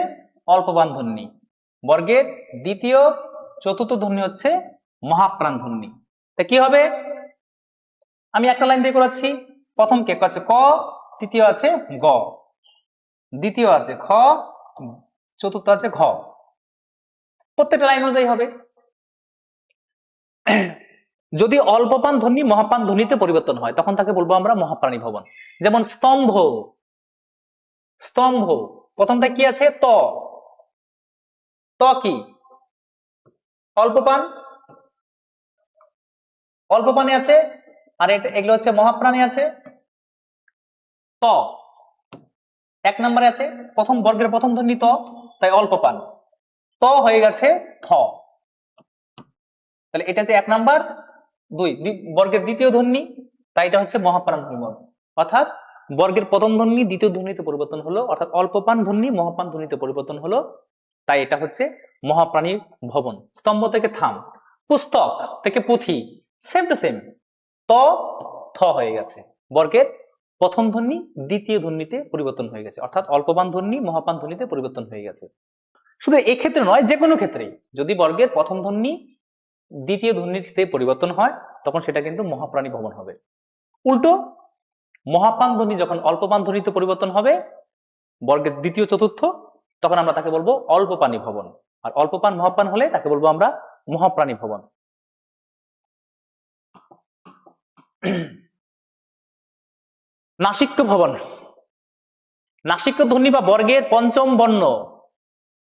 অল্পপান ধ্বনি, বর্গের দ্বিতীয় চতুর্থ ধ্বনি হচ্ছে মহাপ্রাণ ধ্বনি। তা কি হবে? আমি একটা লাইন দিয়ে করাচ্ছি। প্রথম কে আছে ক, তৃতীয় আছে গ, দ্বিতীয় আছে খ, চতুর্থ আছে ঘ, প্রত্যেকটা লাইন অনুযায়ী হবে। যদি অল্পপান ধ্বনি মহাপ্রাণ ধ্বনিতে পরিবর্তন হয় তখন তাকে বলবো আমরা মহাপ্রাণী ভবন। যেমন স্তম্ভ, স্তম্ভ প্রথমটা কি আছে? ত, ত কি? অল্পপান, অল্পপানে আছে, আর এগুলো হচ্ছে মহাপ্রাণে আছে। ত 1 নম্বরে আছে, প্রথম বর্গের প্রথম ধ্বনি ত, তাই অল্পপান, ত হয়ে গেছে থ, তাহলে এটা হচ্ছে 1 নাম্বার। 2 বর্গের দ্বিতীয় ধ্বনি, তাই এটা হচ্ছে মহাপ্রাণ ধ্বনি, অর্থাৎ বর্গের প্রথম ধ্বনি দ্বিতীয় ধ্বনিতে পরিবর্তন হলো, অর্থাৎ অল্পপান ধ্বনি মহাপান ধ্বনিতে পরিবর্তন হলো, তাই এটা হচ্ছে মহাপ্রাণীর ভবন। স্তম্ভ থেকে থাম, পুস্তক থেকে পুঁথি, সেম টু সেম, ত থ হয়ে গেছে। বর্গের প্রথম ধ্বনি দ্বিতীয় ধ্বনিতে পরিবর্তন হয়ে গেছে, অর্থাৎ অল্পপান ধ্বনি মহাপান ধ্বনিতে পরিবর্তন হয়ে গেছে। শুধু এক্ষেত্রে নয়, যে কোনো ক্ষেত্রেই যদি বর্গের প্রথম ধ্বনি দ্বিতীয় ধ্বনিতে পরিবর্তন হয় তখন সেটা কিন্তু মহাপ্রাণী ভবন হবে। উল্টো মহাপান ধ্বনি যখন অল্পপান ধ্বনিতে পরিবর্তন হবে, বর্গের দ্বিতীয় চতুর্থ, তখন আমরা তাকে বলবো অল্পপানি ভবন। আর অল্পপান মহাপান হলে তাকে বলবো আমরা মহাপ্রাণী ভবন। নাসিক্য ভবন। নাসিক্য ধ্বনি বা বর্গের পঞ্চম বর্ণ,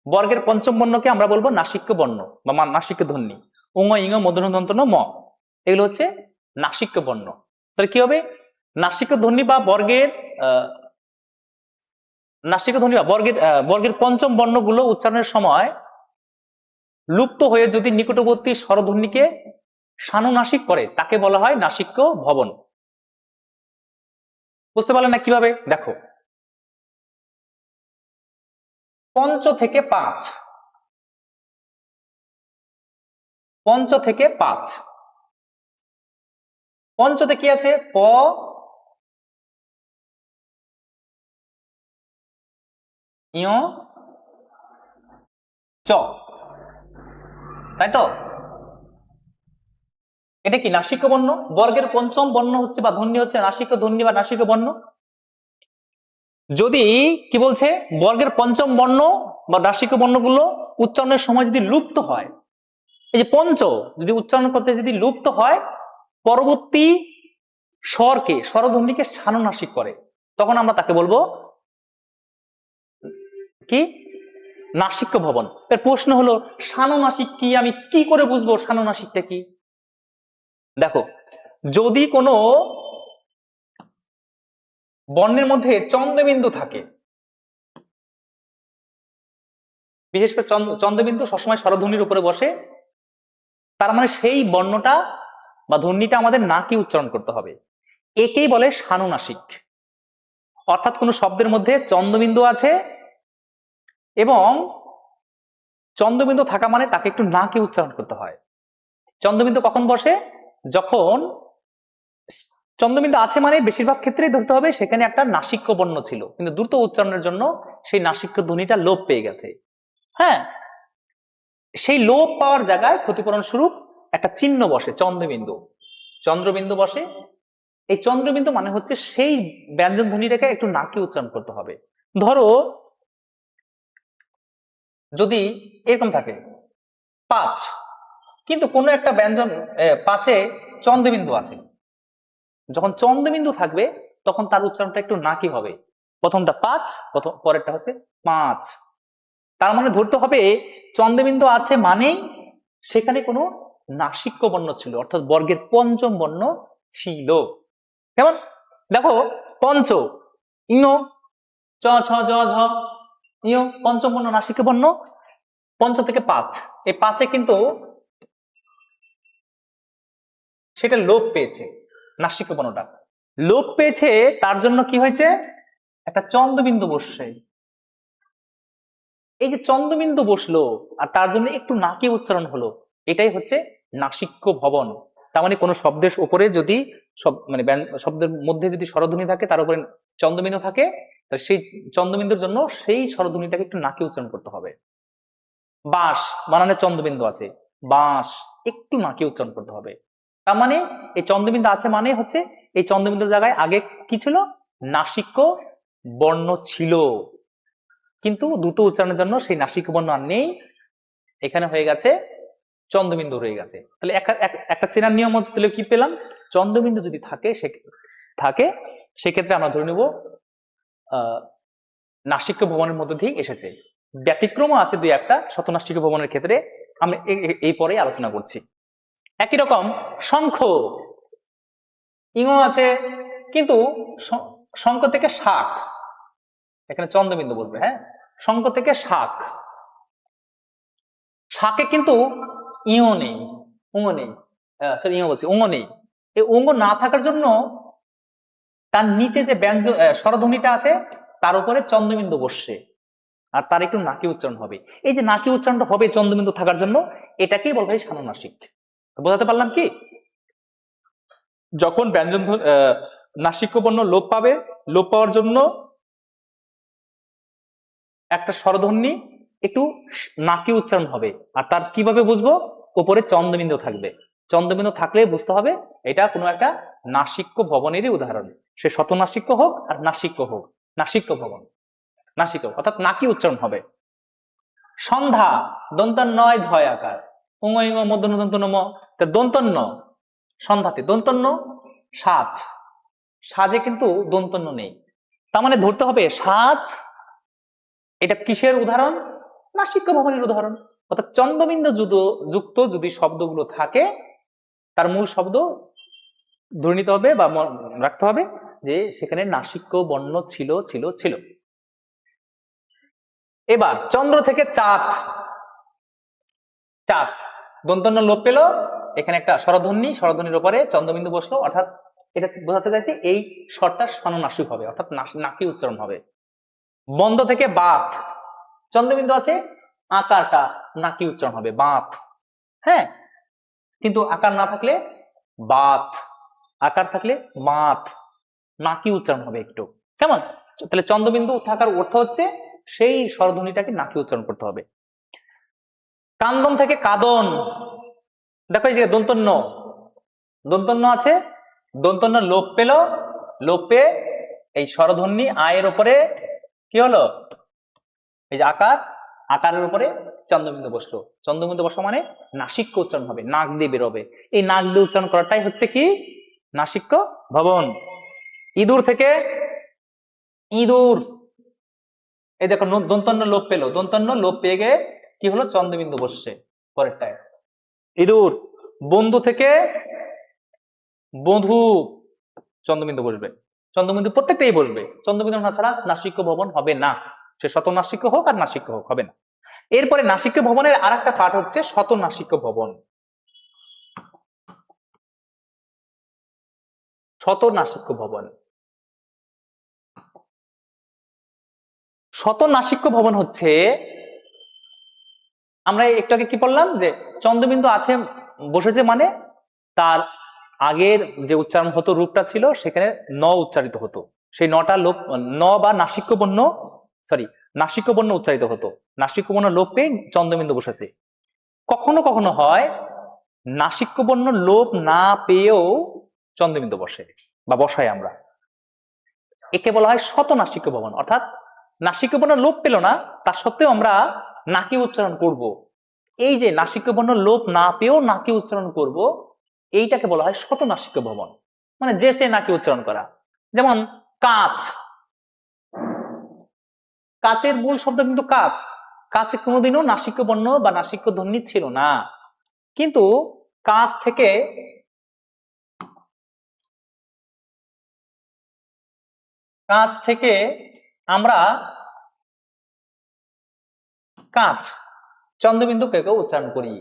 বর্গের পঞ্চম বর্ণকে আমরা বলবো নাসিক্য বর্ণ বা নাসিক্য ধ্বনি। উঙ ইঙ মূর্ধন্য ম, এগুলো হচ্ছে নাসিক্য বর্ণ। তাহলে কি হবে? নাসিক্য ধ্বনি বা বর্গের নাসিক্য ধ্বনি বা বর্গের পঞ্চম বর্ণগুলো উচ্চারণের সময় লুপ্ত হয়ে যদি নিকটবর্তী স্বরধ্বনিকে সানুনাসিক করে তাকে বলা হয় নাসিক্য ভবন। বুঝতে পারলেন না কিভাবে? দেখো, পঞ্চ থেকে পাঁচ, পঞ্চ থেকে পাঁচ, পঞ্চতে কি আছে? প ইয় চ, তাই তো? এটা কি নাসিক্য বর্ণ? বর্গের পঞ্চম বর্ণ হচ্ছে বা ধ্বনি হচ্ছে নাসিক্য ধ্বনি বা নাসিক্য বর্ণ। যদি কি বলছে, বর্গের পঞ্চম বর্ণ বা নাসিক্য বর্ণগুলো উচ্চারণের সময় যদি লুপ্ত হয়, এই যে পঞ্চ যদি উচ্চারণ করতে যদি লুপ্ত হয়, পরবর্তী স্বরকে স্বরধ্বনিকে সানুনাসিক করে, তখন আমরা তাকে বলবো কি? নাসিক্য ভবন। এর প্রশ্ন হলো সানুনাসিক কি? আমি কি করে বুঝবো সানুনাসিকটা কি? দেখো, যদি কোনো বর্ণের মধ্যে চন্দ্রবিন্দু থাকে, বিশেষ করে চন্দ্রবিন্দু সবসময় স্বরধ্বনির উপরে বসে, তার মানে সেই বর্ণটা বা ধ্বনিটা আমাদের নাকি উচ্চারণ করতে হবে, একেই বলে সানুনাসিক। অর্থাৎ কোনো শব্দের মধ্যে চন্দ্রবিন্দু আছে এবং চন্দ্রবিন্দু থাকা মানে তাকে একটু নাকে উচ্চারণ করতে হয়। চন্দ্রবিন্দু কখন বসে? যখন চন্দ্রবিন্দু আছে মানে বেশিরভাগ ক্ষেত্রেই ধরতে হবে সেখানে একটা নাসিক্য বর্ণ ছিল, কিন্তু দ্রুত উচ্চারণের জন্য সেই নাসিক্য ধ্বনিটা লোপ পেয়ে গেছে। হ্যাঁ, সেই লোপ পাওয়ার জায়গায় ক্ষতিপূরণ স্বরূপ একটা চিহ্ন বসে, চন্দ্রবিন্দু, চন্দ্রবিন্দু বসে। এই চন্দ্রবিন্দু মানে হচ্ছে সেই ব্যঞ্জন ধ্বনিটাকে একটু নাকে উচ্চারণ করতে হবে। ধরো যদি এরকম থাকে পাঁচ, কিন্তু কোনো একটা ব্যঞ্জন পাঁচে চন্দ্রবিন্দু আছে, যখন চন্দ্রবিন্দু থাকবে তখন তার উচ্চারণটা একটু নাকি হবে। প্রথমটা পাঁচ, পরেরটা হচ্ছে পাঁচ। তার মানে ধরতে হবে চন্দ্রবিন্দু আছে মানেই সেখানে কোনো নাসিক্য বর্ণ ছিল, অর্থাৎ বর্গের পঞ্চম বর্ণ ছিল। কেমন? দেখো, পঞ্চ ইং চ ছ জ ঝ ইয়, পঞ্চম বর্ণ নাসিক্য বর্ণ। পঞ্চ থেকে পাঁচ, এই পাঁচে কিন্তু সেটা লোপ পেয়েছে, নাসিক্য বর্ণটা লোপ পেয়েছে। তার জন্য কি হয়েছে? একটা চন্দ্রবিন্দু বসছে। এই যে চন্দ্রবিন্দু বসলো আর তার জন্য একটু নাকি উচ্চারণ হলো, এটাই হচ্ছে নাসিক্য ভবন। তার মানে কোনো শব্দের উপরে যদি শব্দের মধ্যে যদি স্বরধ্বনি থাকে, তার উপরে চন্দ্রবিন্দু থাকে, তাহলে সেই চন্দ্রবিন্দুর জন্য সেই স্বরধ্বনিটাকে একটু নাকি উচ্চারণ করতে হবে। বাঁশ বানানের চন্দ্রবিন্দু আছে, বাঁশ একটু নাকি উচ্চারণ করতে হবে। তার মানে এই চন্দ্রবিন্দু আছে মানে হচ্ছে এই চন্দ্রবিন্দুর জায়গায় আগে কি ছিল? নাসিক্য বর্ণ ছিল, কিন্তু দ্রুত উচ্চারণের জন্য সেই নাসিক্য বর্ণ আর নেই, এখানে হয়ে গেছে চন্দ্রবিন্দু রয়ে গেছে। তাহলে একটা চেনার নিয়ম তাহলে কি পেলাম? চন্দ্রবিন্দু যদি থাকে সেক্ষেত্রে আমরা ধরে নেব নাসিক্য ভবনের মধ্যে দিয়ে এসেছে। ব্যতিক্রমও আছে দুই একটা শতনাসিক্য ভবনের ক্ষেত্রে, আমরা এই পরে আলোচনা করছি। একই রকম শঙ্খ, ইং আছে কিন্তু শঙ্খ থেকে শাক, এখানে চন্দ্রবিন্দু বলবে। হ্যাঁ, শঙ্খ থেকে শাক, শাকে কিন্তু ইও নেই, উঙ নেই, সরি ইও বলছি উঙ নেই। এই উঙ না থাকার জন্য তার নিচে যে ব্যঞ্জন স্বরধ্বনিটা আছে তার উপরে চন্দ্রবিন্দু বসছে, আর তার একটু নাকি উচ্চারণ হবে। এই যে নাকি উচ্চারণটা হবে চন্দ্রবিন্দু থাকার জন্য, এটাকেই বলা হয় সানুনাসিক। বোঝাতে পারলাম কি? যখন ব্যঞ্জন নাসিক্য বর্ণ লোপ পাবে, লোপ পাওয়ার জন্য একটা স্বরধ্বনি একটু নাকি উচ্চারণ হবে, আর তার কিভাবে বুঝবো? উপরে চন্দ্রবিন্দু থাকবে। চন্দ্রবিন্দু থাকলে বুঝতে হবে এটা কোনো একটা নাসিক্য ভবনেরই উদাহরণ, সে শতনাসিক্য হোক আর নাসিক্য হোক, নাসিক্য ভবন, নাসিক্য অর্থাৎ নাকি উচ্চারণ হবে। সন্ধ্যা দন্তন্নয় ধয় আকার, উঙ ইঙ মধ্যন্য দন্তন্য ম, দন্তন্য সন্ধ্যাতে দন্তন্য, সাজ, সাজে কিন্তু দন্তন্য নেই, তার মানে ধরতে হবে সাজ এটা কিসের উদাহরণ? নাসিক্য ভবনের উদাহরণ। অর্থাৎ চন্দ্রবিন্দু যুক্ত যদি শব্দগুলো থাকে তার মূল শব্দ ধরে নিতে হবে বা রাখতে হবে যে সেখানে নাসিক্য বর্ণ ছিল ছিল ছিল। এবার চন্দ্র থেকে চাঁদ, চাঁদ দন্তন্য লোপ পেল, এখানে একটা স্বরধ্বনি, স্বরধ্বনির উপরে চন্দ্রবিন্দু বসলো, অর্থাৎ এটা বোঝাতে চাইছি এই স্বরটা স্বরনাসিক হবে, অর্থাৎ নাকি উচ্চারণ হবে। বন্ধ থেকে বাত, চন্দ্রবিন্দু আছে, আকারটা নাকি উচ্চারণ হবে বাত, হ্যাঁ, কিন্তু আকার না থাকলে বাত, আকার থাকলে মাত, নাকি উচ্চারণ হবে একটু, কেমন? তাহলে চন্দ্রবিন্দু থাকার অর্থ হচ্ছে সেই স্বরধ্বনিটাকে নাকি উচ্চারণ করতে হবে। কান্দন থেকে কাদন, দেখো এই যে দন্তন্য, দন্তন্য আছে, দন্তন্য লোপ পেল, লোপ পেয়ে এই স্বরধ্বনি আয়ের উপরে কি হলো? এই যে আকার, আকারের উপরে চন্দ্রবিন্দু বসলো, চন্দ্রবিন্দু বসা মানে নাসিক্য উচ্চারণ হবে, নাক দিয়ে বেরোবে, এই নাক দিয়ে উচ্চারণ করাটাই হচ্ছে কি? নাসিক্য ভবন। ইঁদুর থেকে ইঁদুর, এই দেখো দন্তন্য লোপ পেলো, দন্তন্য লোপ পেয়ে গিয়ে কি হলো? চন্দ্রবিন্দু বসছে পরেরটায়, ইঁদুর। বন্ধু থেকে বধূ, চন্দ্রবিন্দু বসবে, চন্দ্রবিন্দু প্রত্যেকটাই বসবে, চন্দ্রবিন্দু না ছাড়া নাসিক্য ভবন হবে না, সে শতনাসিক্য হোক আর নাসিক্য হোক, হবে না। এরপরে নাসিক্য ভবনের আর একটা পাঠ হচ্ছে শতনাসিক্য ভবন। শতনাসিক্য ভবন, শতনাসিক্য ভবন হচ্ছে, আমরা একটু আগে কি বললাম যে চন্দ্রবিন্দু আছে বসেছে মানে তার আগের যে উচ্চারণ হতো রূপটা ছিল সেখানে ন উচ্চারিত হতো, সেই নটা লোপ, ন বা নাসিক্য বর্ণ, সরি নাসিক্য বর্ণ উচ্চারিত হতো, নাসিক্য বর্ণ লোপ পেয়ে চন্দ্রবিন্দু বসেছে। কখনো কখনো হয় নাসিক্য বর্ণ লোপ না পেয়েও চন্দ্রবিন্দু বসে বা বসাই আমরা, একে বলা হয় শতনাসিক্য ভবন। অর্থাৎ নাসিক্য বর্ণ লোপ পেল না, তা সত্ত্বেও আমরা নাকি উচ্চারণ করব, এই যে নাসিক্য বর্ণ লোপ না পেয়েও নাকি উচ্চারণ করব, এইটাকে বলা হয় শতনাসিক্য ভবন, মানে যে সে নাকি উচ্চারণ করা। যেমন কাঁচ, কাচের মূল শব্দ কিন্তু কাচ, কাছে কোনোদিনও নাসিক্য বর্ণ বা নাসিক্য ধ্বনি ছিল না, কিন্তু কাঁচ থেকে আমরা কাঁচ চন্দ্রবিন্দু কেউ কেউ উচ্চারণ করি,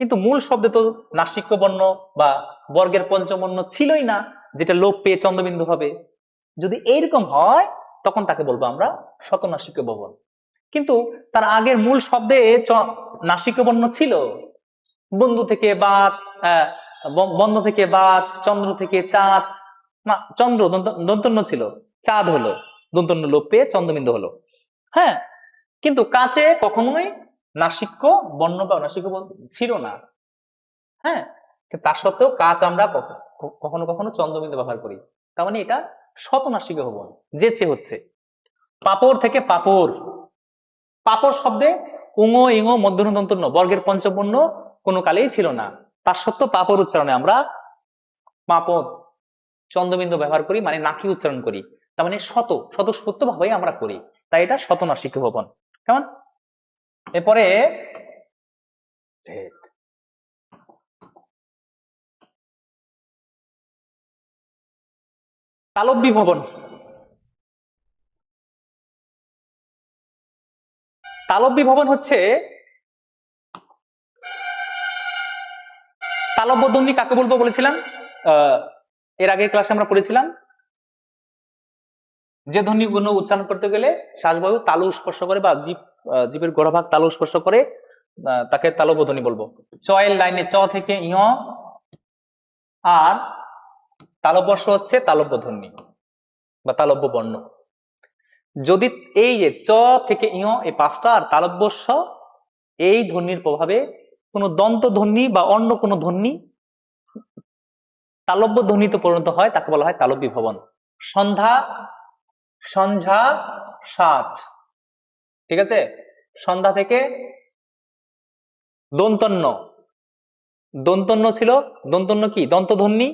কিন্তু মূল শব্দে তো নাসিক্য বর্ণ বা বর্গের পঞ্চমবর্ণ ছিলই না, যেটা লোপ পেয়ে চন্দ্রবিন্দু হবে। যদি এইরকম হয় তখন তাকে বলবো আমরা শতনাসিক্য ভবন, কিন্তু তার আগের মূল শব্দে নাসিক্য বর্ণ ছিল, বন্ধু থেকে বাত, বন্ধ থেকে বাত, চন্দ্র থেকে চাঁদ, না চন্দ্র দন্তন্য ছিল, চাঁদ হলো, দন্তন্য লোপ পেয়ে চন্দ্রবিন্দু হলো, হ্যাঁ, কিন্তু কাছে কখনোই নাসিক্য বর্ণ বা নাসিক্য ছিল না, হ্যাঁ, তার সত্ত্বেও কাজ আমরা কখনো কখনো চন্দ্রবিন্দু ব্যবহার করি, তার মানে এটা শতনাসিক্য ভবন, যেচে হচ্ছে। পাপড় থেকে পাপড়, পাপড় শব্দে উঙ ইঙ মধ্যন্য দন্তন্য বর্গের পঞ্চবর্ণ কোনো কালেই ছিল না, তার সত্ত্বেও পাপড় উচ্চারণে আমরা পাপড় চন্দ্রবিন্দু ব্যবহার করি, মানে নাকি উচ্চারণ করি, তার মানে শত শত সত্য ভাবে আমরা করি, তাই এটা শতনাসিক্য ভবন, কেমন? এরপরে তালব্যী ভবন। তালব্যী ভবন হচ্ছে, তালব্য ধ্বনি কাকে বলবো বলেছিলাম, এর আগের ক্লাসে আমরা পড়েছিলাম যে ধ্বনিগুলো উচ্চারণ করতে গেলে শ্বাসবায়ু তালু স্পর্শ করে বা জীবের গোড়াভাগ তালু স্পর্শ করে তাকে তালব্য ধ্বনি বলবো। চ এর লাইনে চ থেকে ইয় আর তালব্যস্য হচ্ছে তালব্য ধ্বনি বা তালব্য বর্ণ। যদি এই যে চ থেকে ইয় এই পাঁচটা আর তালব্যস্য এই ধ্বনির প্রভাবে কোনো দন্ত ধ্বনি বা অন্য কোনো ধ্বনি তালব্য ধ্বনিতে পরিণত হয় তাকে বলা হয় তালব্যী ভবন। সন্ধ্যা, সন্ধ্যা, সাজ, ঠিক আছে। সন্ধ্যা থেকে দন্তন্য, দন্তন্য ছিল, দন্তন্য কি দন্তধ্বনি,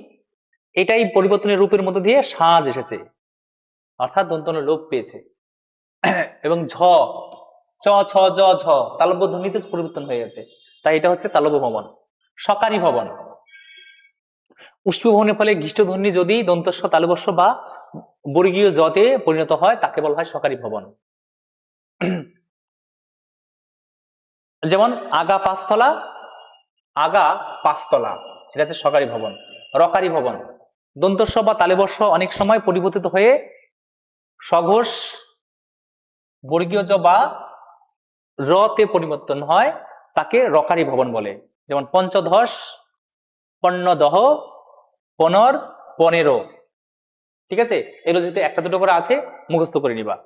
এটাই পরিবর্তনের রূপের মধ্যে দিয়ে সাজ এসেছে, অর্থাৎ দন্তন্য লোপ পেয়েছে। এবং ঝ, চ ছ জ ঝ তালব্য ধ্বনিতে পরিবর্তন হয়ে গেছে, তাই এটা হচ্ছে তালব্য ভবন। সকারি ভবন, উষ্ণ ভবনের ফলে ঘিষ্ট ধ্বনি যদি দন্তস্ব তালবস্য বা বর্গীয় জতে পরিণত হয় তাকে বলা হয় সকারি ভবন। যেমন আগা পাঁচতলা, আগা পাঁচতলা, এটা হচ্ছে সকারি ভবন। রকারি ভবন, দন্তস্ব বা তালবস্য অনেক সময় পরিবর্তিত হয়ে সঘোষ বর্গীয় জ বা রতে পরিবর্তন হয়, তাকে রকারি ভবন বলে। যেমন পঞ্চদশ, পণ্যদহ, পনর, পনেরো, ঠিক আছে। এগুলো যেহেতু একটা দুটো করে আছে মুখস্থ করে নিবা।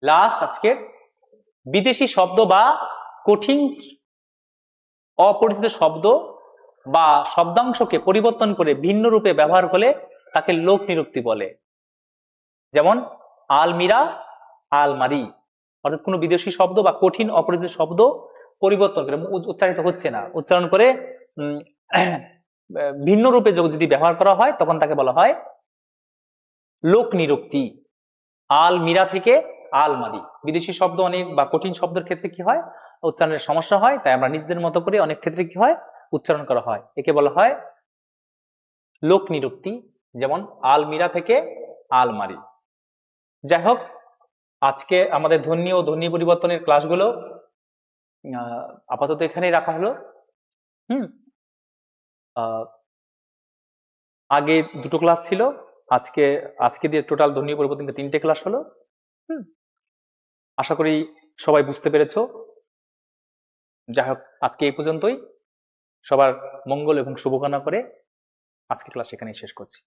লাস্ট আজকের বিদেশি শব্দ বা কঠিন অপরিচিত শব্দ বা শব্দাংশকে পরিবর্তন করে ভিন্ন রূপে ব্যবহার করলে তাকে লোক নিরুক্তি বলে। যেমন আলমিরা, আলমারি, অর্থাৎ কোনো বিদেশি শব্দ বা কঠিন অপরিচিত শব্দ পরিবর্তন করে, উচ্চারিত হচ্ছে না, উচ্চারণ করে ভিন্ন রূপে যদি ব্যবহার করা হয় তখন তাকে বলা হয় লোক নিরুক্তি। আলমিরা থেকে আলমারি, বিদেশি শব্দ অনেক বা কঠিন শব্দের ক্ষেত্রে কি হয়, উচ্চারণের সমস্যা হয়, তাই আমরা নিজেদের মতো করে অনেক ক্ষেত্রে কি হয় উচ্চারণ করা হয়, একে বলা হয় লোক নিরুক্তি। যেমন আলমিরা থেকে আলমারি। যাই হোক, আজকে আমাদের ধ্বনি ও ধ্বনি পরিবর্তনের ক্লাসগুলো আপাতত এখানেই রাখা হলো। আগে দুটো ক্লাস ছিল, আজকে দিয়ে টোটাল ধ্বনি পরিবর্তনের 3টে ক্লাস হলো। আশা করি সবাই বুঝতে পেরেছো। যাই হোক, আজকে এই পর্যন্তই। সবার মঙ্গল এবং শুভকামনা করে আজকে ক্লাস এখানেই শেষ করছি।